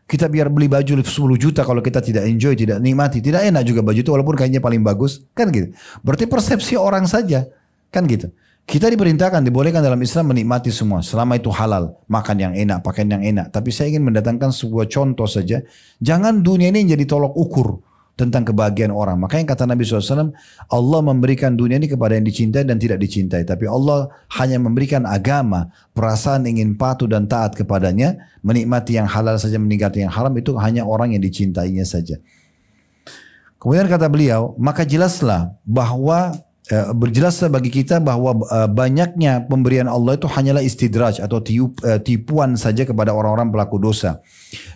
Kita biar beli baju 10 juta kalau kita tidak enjoy, tidak nikmati, tidak enak juga baju itu walaupun kayaknya paling bagus. Kan gitu. Berarti persepsi orang saja. Kan gitu. Kita diperintahkan, dibolehkan dalam Islam menikmati semua. Selama itu halal. Makan yang enak, pakaian yang enak. Tapi saya ingin mendatangkan sebuah contoh saja. Jangan dunia ini jadi tolok ukur tentang kebahagiaan orang. Makanya kata Nabi SAW, Allah memberikan dunia ini kepada yang dicintai dan tidak dicintai. Tapi Allah hanya memberikan agama, perasaan ingin patuh dan taat kepadanya, menikmati yang halal saja, meninggalkan yang haram, itu hanya orang yang dicintainya saja. Kemudian kata beliau, maka jelaslah bahwa berjelaslah bagi kita bahwa banyaknya pemberian Allah itu hanyalah istidraj atau tipuan saja kepada orang-orang pelaku dosa.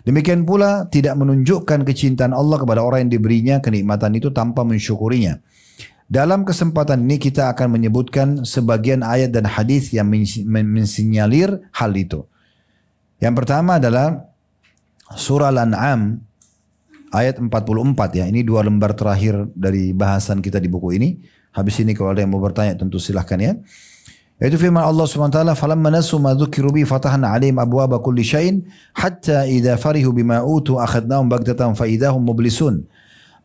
Demikian pula tidak menunjukkan kecintaan Allah kepada orang yang diberinya kenikmatan itu tanpa mensyukurinya. Dalam kesempatan ini kita akan menyebutkan sebagian ayat dan hadis yang mensinyalir hal itu. Yang pertama adalah surah Al-An'am ayat 44 ya. Ini 2 lembar terakhir dari bahasan kita di buku ini. Habis ini kalau ada yang mau bertanya tentu silahkan ya. Yaitu firman Allah SWT, "Falamma nasu ma dzukiru bi fatahna 'alaihim abwaaba kulli syai'in hatta idza farihu bima utu akhadnahum baghtatan fa idahum mublisun."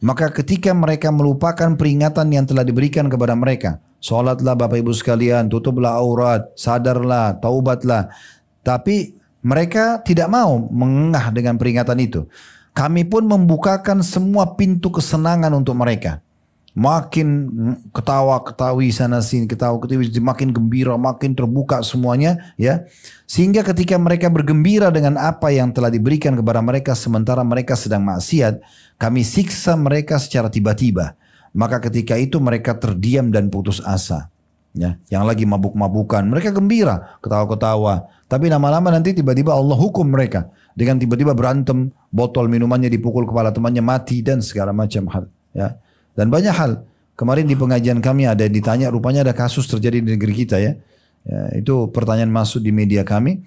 Maka ketika mereka melupakan peringatan yang telah diberikan kepada mereka, salatlah Bapak Ibu sekalian, tutuplah aurat, sadarlah, taubatlah. Tapi mereka tidak mau mengengah dengan peringatan itu. Kami pun membukakan semua pintu kesenangan untuk mereka. Makin ketawa-ketawi sana sini, ketawa-ketawi, makin gembira, makin terbuka semuanya ya. Sehingga ketika mereka bergembira dengan apa yang telah diberikan kepada mereka sementara mereka sedang maksiat, kami siksa mereka secara tiba-tiba. Maka ketika itu mereka terdiam dan putus asa. Ya, yang lagi mabuk-mabukan, mereka gembira, ketawa-ketawa. Tapi lama-lama nanti tiba-tiba Allah hukum mereka dengan tiba-tiba berantem, botol minumannya dipukul kepala temannya mati dan segala macam hal. Ya. Dan banyak hal. Kemarin di pengajian kami ada yang ditanya, rupanya ada kasus terjadi di negeri kita ya. Itu pertanyaan masuk di media kami.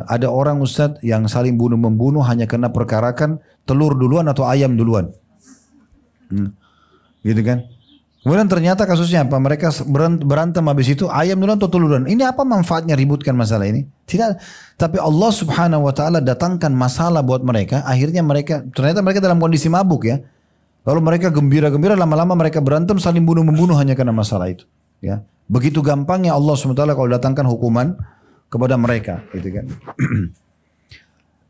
Ada orang Ustadz yang saling bunuh-membunuh hanya karena perkarakan telur duluan atau ayam duluan. Gitu kan. Kemudian ternyata kasusnya apa? Mereka berantem habis itu ayam duluan atau telur duluan. Ini apa manfaatnya ributkan masalah ini? Tidak. Tapi Allah Subhanahu Wa Taala datangkan masalah buat mereka. Akhirnya ternyata mereka dalam kondisi mabuk ya. Lalu mereka gembira-gembira, lama-lama mereka berantem saling bunuh-membunuh hanya karena masalah itu. Ya, begitu gampangnya Allah SWT kalau datangkan hukuman kepada mereka, gitu kan.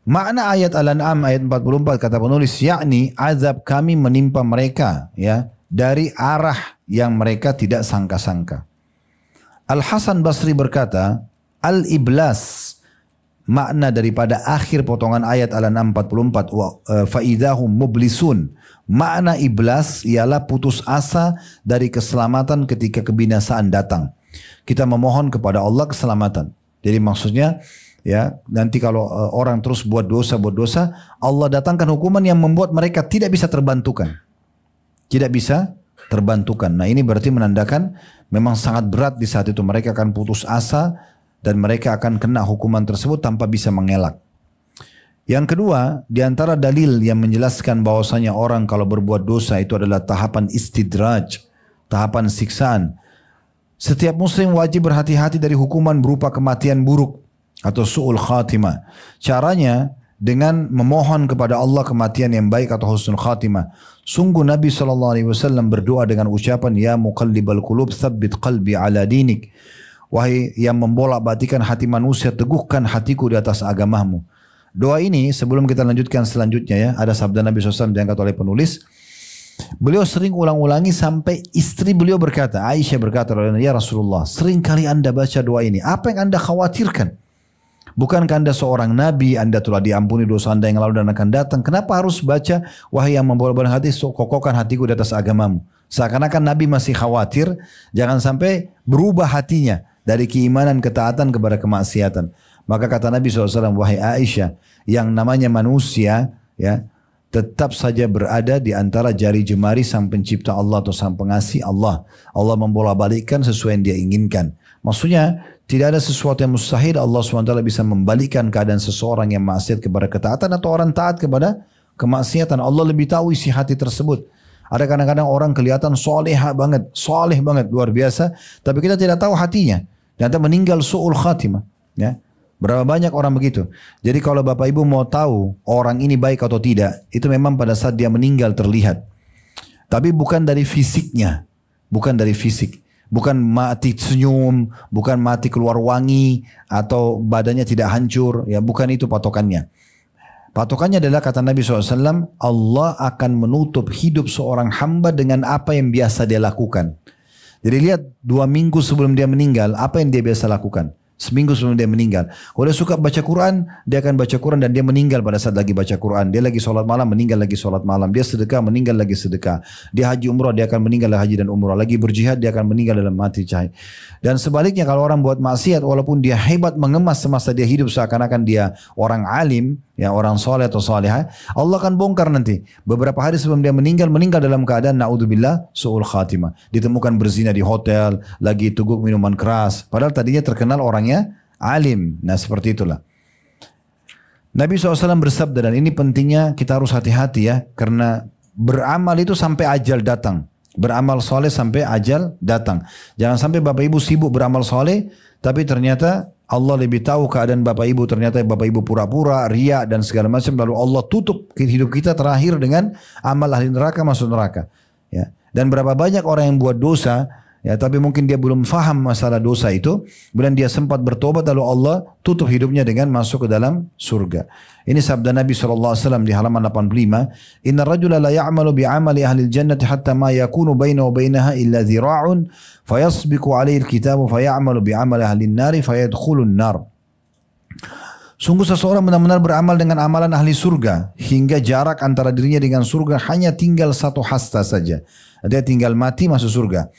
Makna ayat Al-An'am ayat 44 kata penulis, yakni azab kami menimpa mereka, ya, dari arah yang mereka tidak sangka-sangka. Al Hasan Basri berkata, al-iblas, makna daripada akhir potongan ayat Al-An'am 44, faidahum mublisun. Makna iblas ialah putus asa dari keselamatan ketika kebinasaan datang. Kita memohon kepada Allah keselamatan. Jadi maksudnya ya nanti kalau orang terus buat dosa, Allah datangkan hukuman yang membuat mereka tidak bisa terbantukan. Tidak bisa terbantukan. Nah ini berarti menandakan memang sangat berat di saat itu. Mereka akan putus asa dan mereka akan kena hukuman tersebut tanpa bisa mengelak. Yang kedua, di antara dalil yang menjelaskan bahwasanya orang kalau berbuat dosa itu adalah tahapan istidraj, tahapan siksaan. Setiap muslim wajib berhati-hati dari hukuman berupa kematian buruk atau su'ul khatimah. Caranya dengan memohon kepada Allah kematian yang baik atau husnul khatimah. Sungguh Nabi SAW berdoa dengan ucapan, Ya muqallibal qulub tsabbit qalbi ala dinik. Wahai yang membolak-balikan hati manusia, teguhkan hatiku di atas agamamu. Doa ini sebelum kita lanjutkan selanjutnya ya, ada sabda Nabi SAW diangkat oleh penulis. Beliau sering ulang-ulangi sampai istri beliau berkata, Aisyah berkata, ya Rasulullah, sering kali anda baca doa ini. Apa yang anda khawatirkan? Bukankah anda seorang nabi, anda telah diampuni dosa anda yang lalu dan akan datang. Kenapa harus baca, wahai yang membolak-balik hati, kokohkan hatiku di atas agamamu. Seakan-akan nabi masih khawatir, jangan sampai berubah hatinya dari keimanan ketaatan kepada kemaksiatan. Maka kata Nabi SAW, wahai Aisyah, yang namanya manusia, ya, tetap saja berada di antara jari jemari sang pencipta Allah atau sang pengasih Allah. Allah membolak-balikkan sesuai yang dia inginkan. Maksudnya tidak ada sesuatu yang mustahil Allah SWT bisa membalikkan keadaan seseorang yang maksiat kepada ketaatan atau orang taat kepada kemaksiatan. Allah lebih tahu isi hati tersebut. Ada kadang-kadang orang kelihatan soleh banget, luar biasa. Tapi kita tidak tahu hatinya. Ternyata meninggal su'ul khatimah. Ya. Berapa banyak orang begitu. Jadi kalau Bapak Ibu mau tahu orang ini baik atau tidak, itu memang pada saat dia meninggal terlihat. Tapi bukan dari fisiknya. Bukan dari fisik. Bukan mati senyum, bukan mati keluar wangi, atau badannya tidak hancur. Ya, bukan itu patokannya. Patokannya adalah kata Nabi SAW, Allah akan menutup hidup seorang hamba dengan apa yang biasa dia lakukan. Jadi lihat 2 minggu sebelum dia meninggal, apa yang dia biasa lakukan. Seminggu sebelum dia meninggal. Kalau dia suka baca Quran, dia akan baca Quran dan dia meninggal pada saat lagi baca Quran. Dia lagi sholat malam, meninggal lagi sholat malam. Dia sedekah, meninggal lagi sedekah. Dia haji umrah, dia akan meninggal haji dan umrah. Lagi berjihad, dia akan meninggal dalam mati cahaya. Dan sebaliknya kalau orang buat maksiat, walaupun dia hebat mengemas semasa dia hidup seakan-akan dia orang alim, ya orang soleh atau soleha, Allah akan bongkar nanti. Beberapa hari sebelum dia meninggal dalam keadaan na'udzubillah su'ul khatimah. Ditemukan berzina di hotel, lagi tuguk minuman keras. Padahal tadinya terkenal orangnya alim. Nah seperti itulah. Nabi SAW bersabda, dan ini pentingnya kita harus hati-hati ya. Karena beramal itu sampai ajal datang. Beramal soleh sampai ajal datang. Jangan sampai Bapak Ibu sibuk beramal soleh, tapi ternyata Allah lebih tahu keadaan Bapak Ibu. Ternyata Bapak Ibu pura-pura, riya dan segala macam. Lalu Allah tutup hidup kita terakhir dengan amal ahli neraka masuk neraka. Ya. Dan berapa banyak orang yang buat dosa, ya, tapi mungkin dia belum faham masalah dosa itu. Kemudian dia sempat bertobat, lalu Allah tutup hidupnya dengan masuk ke dalam surga. Ini sabda Nabi SAW di halaman 85. Inna rajula la ya'malu bi'amali ahli jannati hatta ma yakunu baina wa bainaha illa dhira'un fayasbiku alaihi alkitabu faya'malu bi'amali ahli nari fayadkhulun nar. Sungguh seseorang benar-benar beramal dengan amalan ahli surga hingga jarak antara dirinya dengan surga hanya tinggal 1 hasta saja. Dia tinggal mati masuk surga.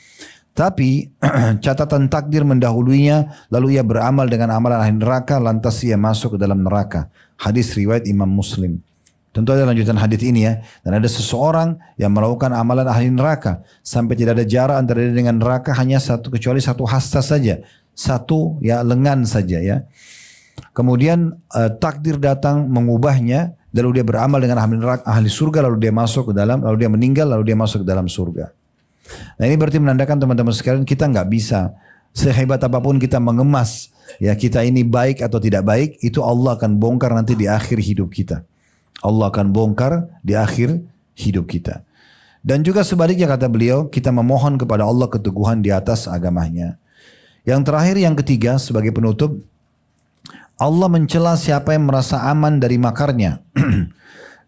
Tapi catatan takdir mendahuluinya, lalu ia beramal dengan amalan ahli neraka, lantas ia masuk ke dalam neraka. Hadis riwayat Imam Muslim. Tentu ada lanjutan hadis ini ya. Dan ada seseorang yang melakukan amalan ahli neraka sampai tidak ada jarak antara dia dengan neraka, hanya kecuali 1 hasta saja, 1 ya lengan saja ya. Kemudian takdir datang mengubahnya, lalu dia beramal dengan ahli neraka, ahli surga, lalu dia masuk ke dalam, lalu dia meninggal, lalu dia masuk ke dalam surga. Nah ini berarti menandakan teman-teman sekalian, kita nggak bisa sehebat apapun kita mengemas ya kita ini baik atau tidak baik, itu Allah akan bongkar nanti di akhir hidup kita. Allah akan bongkar di akhir hidup kita. Dan juga sebaliknya kata beliau, kita memohon kepada Allah keteguhan di atas agamanya. Yang terakhir, yang ketiga sebagai penutup, Allah mencela siapa yang merasa aman dari makarnya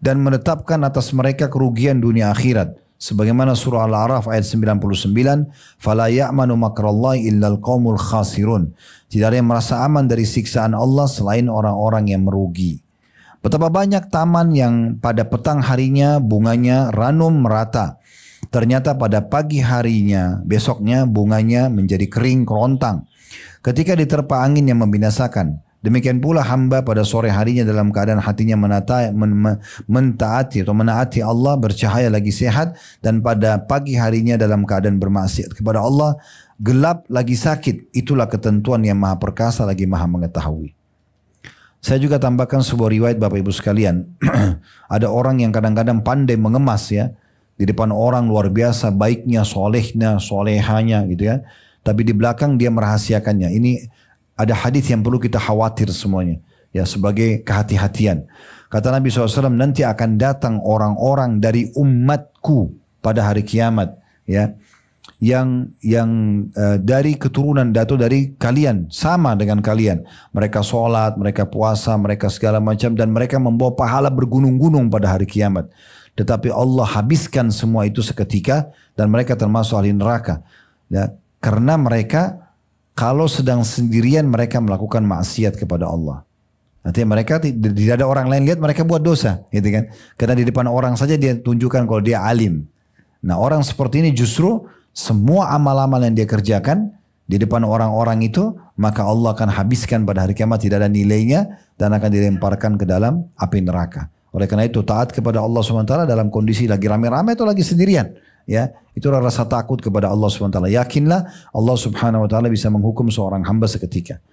dan menetapkan atas mereka kerugian dunia akhirat. Sebagaimana surah Al-A'raf ayat 99, "Fala ya'manu makrallahi illal qaumul khasirun." Tidak ada yang merasa aman dari siksaan Allah selain orang-orang yang merugi. Betapa banyak taman yang pada petang harinya bunganya ranum merata. Ternyata pada pagi harinya, besoknya bunganya menjadi kering kerontang. Ketika diterpa angin yang membinasakan. Demikian pula hamba pada sore harinya dalam keadaan hatinya mentaati atau menaati Allah, bercahaya lagi sehat, dan pada pagi harinya dalam keadaan bermaksiat kepada Allah, gelap lagi sakit. Itulah ketentuan yang maha perkasa lagi maha mengetahui. Saya juga tambahkan sebuah riwayat Bapak Ibu sekalian. Ada orang yang kadang-kadang pandai mengemas ya, di depan orang luar biasa baiknya, solehnya, solehanya gitu ya. Tapi di belakang dia merahasiakannya. Ini ada hadis yang perlu kita khawatir semuanya. Ya, sebagai kehati-hatian. Kata Nabi SAW, nanti akan datang orang-orang dari umatku pada hari kiamat. Ya, yang dari keturunan atau dari kalian, sama dengan kalian. Mereka sholat, mereka puasa, mereka segala macam. Dan mereka membawa pahala bergunung-gunung pada hari kiamat. tetapi Allah habiskan semua itu seketika dan mereka termasuk ahli neraka. Ya, karena mereka kalau sedang sendirian mereka melakukan maksiat kepada Allah. Nanti mereka tidak ada orang lain lihat mereka buat dosa, gitu kan? Karena di depan orang saja dia tunjukkan kalau dia alim. Nah orang seperti ini justru semua amal-amal yang dia kerjakan di depan orang-orang itu, maka Allah akan habiskan pada hari kiamat, tidak ada nilainya dan akan dilemparkan ke dalam api neraka. Oleh karena itu taat kepada Allah SWT dalam kondisi lagi rame-rame atau lagi sendirian. Ya, itulah rasa takut kepada Allah SWT. Yakinlah Allah Subhanahu Wa Taala bisa menghukum seorang hamba seketika.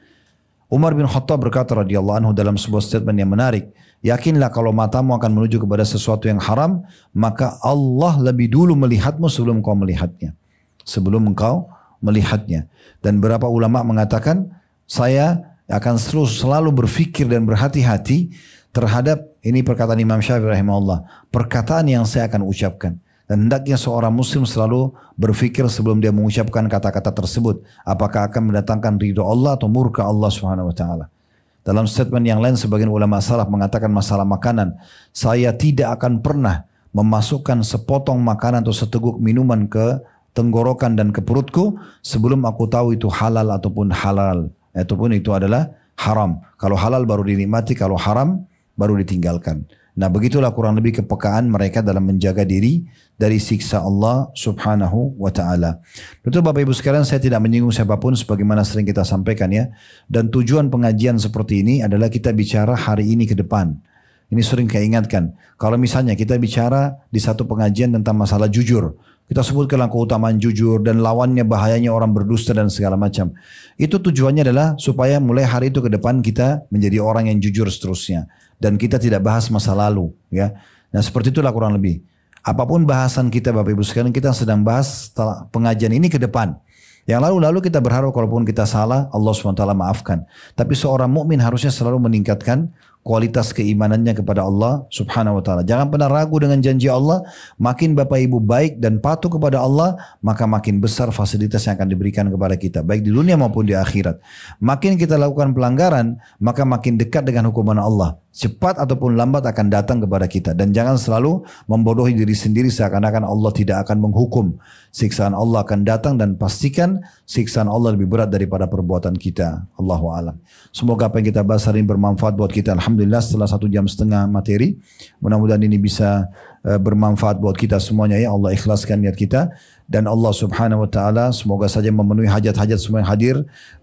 Umar bin Khattab berkata radhiyallahu anhu dalam sebuah statement yang menarik, yakinlah kalau matamu akan menuju kepada sesuatu yang haram, maka Allah lebih dulu melihatmu sebelum kau melihatnya. Sebelum engkau melihatnya. Dan beberapa ulama mengatakan, saya akan selalu berfikir dan berhati-hati terhadap, ini perkataan Imam Syafi'i rahimahullah, perkataan yang saya akan ucapkan. Dan hendaknya seorang muslim selalu berfikir sebelum dia mengucapkan kata-kata tersebut, apakah akan mendatangkan ridho Allah atau murka Allah Subhanahu Wa Taala. Dalam statement yang lain sebagian ulama salaf mengatakan masalah makanan, saya tidak akan pernah memasukkan sepotong makanan atau seteguk minuman ke tenggorokan dan ke perutku sebelum aku tahu itu halal ataupun itu adalah haram. Kalau halal baru dinikmati, kalau haram baru ditinggalkan. Nah begitulah kurang lebih kepekaan mereka dalam menjaga diri dari siksa Allah Subhanahu Wa Taala. Betul Bapak Ibu sekalian, saya tidak menyinggung siapapun sebagaimana sering kita sampaikan ya. Dan tujuan pengajian seperti ini adalah kita bicara hari ini ke depan. Ini sering saya ingatkan. Kalau misalnya kita bicara di satu pengajian tentang masalah jujur, kita sebutkan keutamaan jujur dan lawannya bahayanya orang berdusta dan segala macam. Itu tujuannya adalah supaya mulai hari itu ke depan kita menjadi orang yang jujur seterusnya. Dan kita tidak bahas masa lalu. Ya. Nah seperti itulah kurang lebih. Apapun bahasan kita Bapak Ibu sekalian, kita sedang bahas pengajian ini ke depan. Yang lalu-lalu kita berharap kalaupun kita salah, Allah SWT maafkan. Tapi seorang mukmin harusnya selalu meningkatkan kualitas keimanannya kepada Allah Subhanahu Wa Taala. Jangan pernah ragu dengan janji Allah. Makin Bapak Ibu baik dan patuh kepada Allah, maka makin besar fasilitas yang akan diberikan kepada kita, baik di dunia maupun di akhirat. Makin kita lakukan pelanggaran, maka makin dekat dengan hukuman Allah. Cepat ataupun lambat akan datang kepada kita. Dan jangan selalu membodohi diri sendiri seakan-akan Allah tidak akan menghukum. Siksaan Allah akan datang dan pastikan siksaan Allah lebih berat daripada perbuatan kita. Allahu a'lam. Semoga apa yang kita bahas hari ini bermanfaat buat kita. Alhamdulillah setelah 1,5 jam materi. Mudah-mudahan ini bisa bermanfaat buat kita semuanya ya. Allah ikhlaskan niat kita. Dan Allah Subhanahu Wa Taala semoga saja memenuhi hajat-hajat semua yang hadir,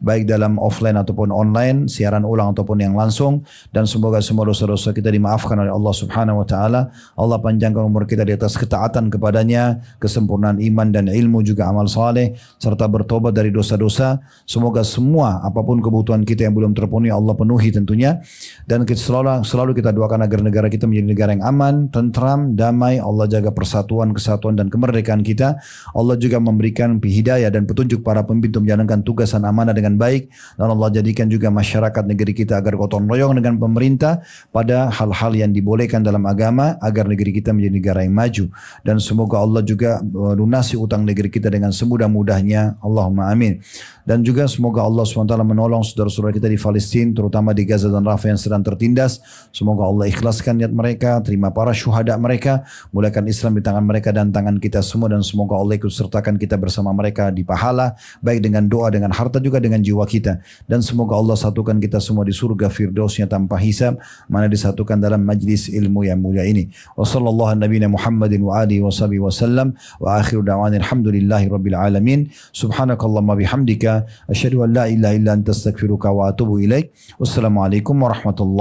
baik dalam offline ataupun online, siaran ulang ataupun yang langsung. Dan semoga semua dosa-dosa kita dimaafkan oleh Allah Subhanahu Wa Taala. Allah panjangkan umur kita di atas ketaatan kepadanya, kesempurnaan iman dan ilmu juga amal saleh, serta bertobat dari dosa-dosa. Semoga semua apapun kebutuhan kita yang belum terpenuhi Allah penuhi tentunya. Dan kita selalu kita doakan agar negara kita menjadi negara yang aman, tentram, damai. Allah jaga persatuan, kesatuan dan kemerdekaan kita. Allah juga memberikan hidayah dan petunjuk para pemimpin untuk menjalankan tugas dan amanah dengan baik. Dan Allah jadikan juga masyarakat negeri kita agar gotong royong dengan pemerintah pada hal-hal yang dibolehkan dalam agama, agar negeri kita menjadi negara yang maju. Dan semoga Allah juga lunasi utang negeri kita dengan semudah-mudahnya. Allahumma amin. Dan juga semoga Allah SWT menolong saudara-saudara kita di Palestina, terutama di Gaza dan Rafah yang sedang tertindas. Semoga Allah ikhlaskan niat mereka, terima para syuhada mereka, mulakan Islam di tangan mereka dan tangan kita semua. Dan semoga Allah ikut sertakan kita bersama mereka di pahala, baik dengan doa, dengan harta, juga dengan jiwa kita. Dan semoga Allah satukan kita semua di surga firdausnya tanpa hisab, mana disatukan dalam majlis ilmu yang mulia ini. Wa sallallahu nabiyana Muhammadin wa alihi wa sahbihi wasallam. Wa akhiru da'wana alhamdulillahi rabbil alamin. Subhanakallahumma bihamdika asyhadu an la ilaha illa anta astaghfiruka wa atubu ilaik. Wassalamualaikum warahmatullahi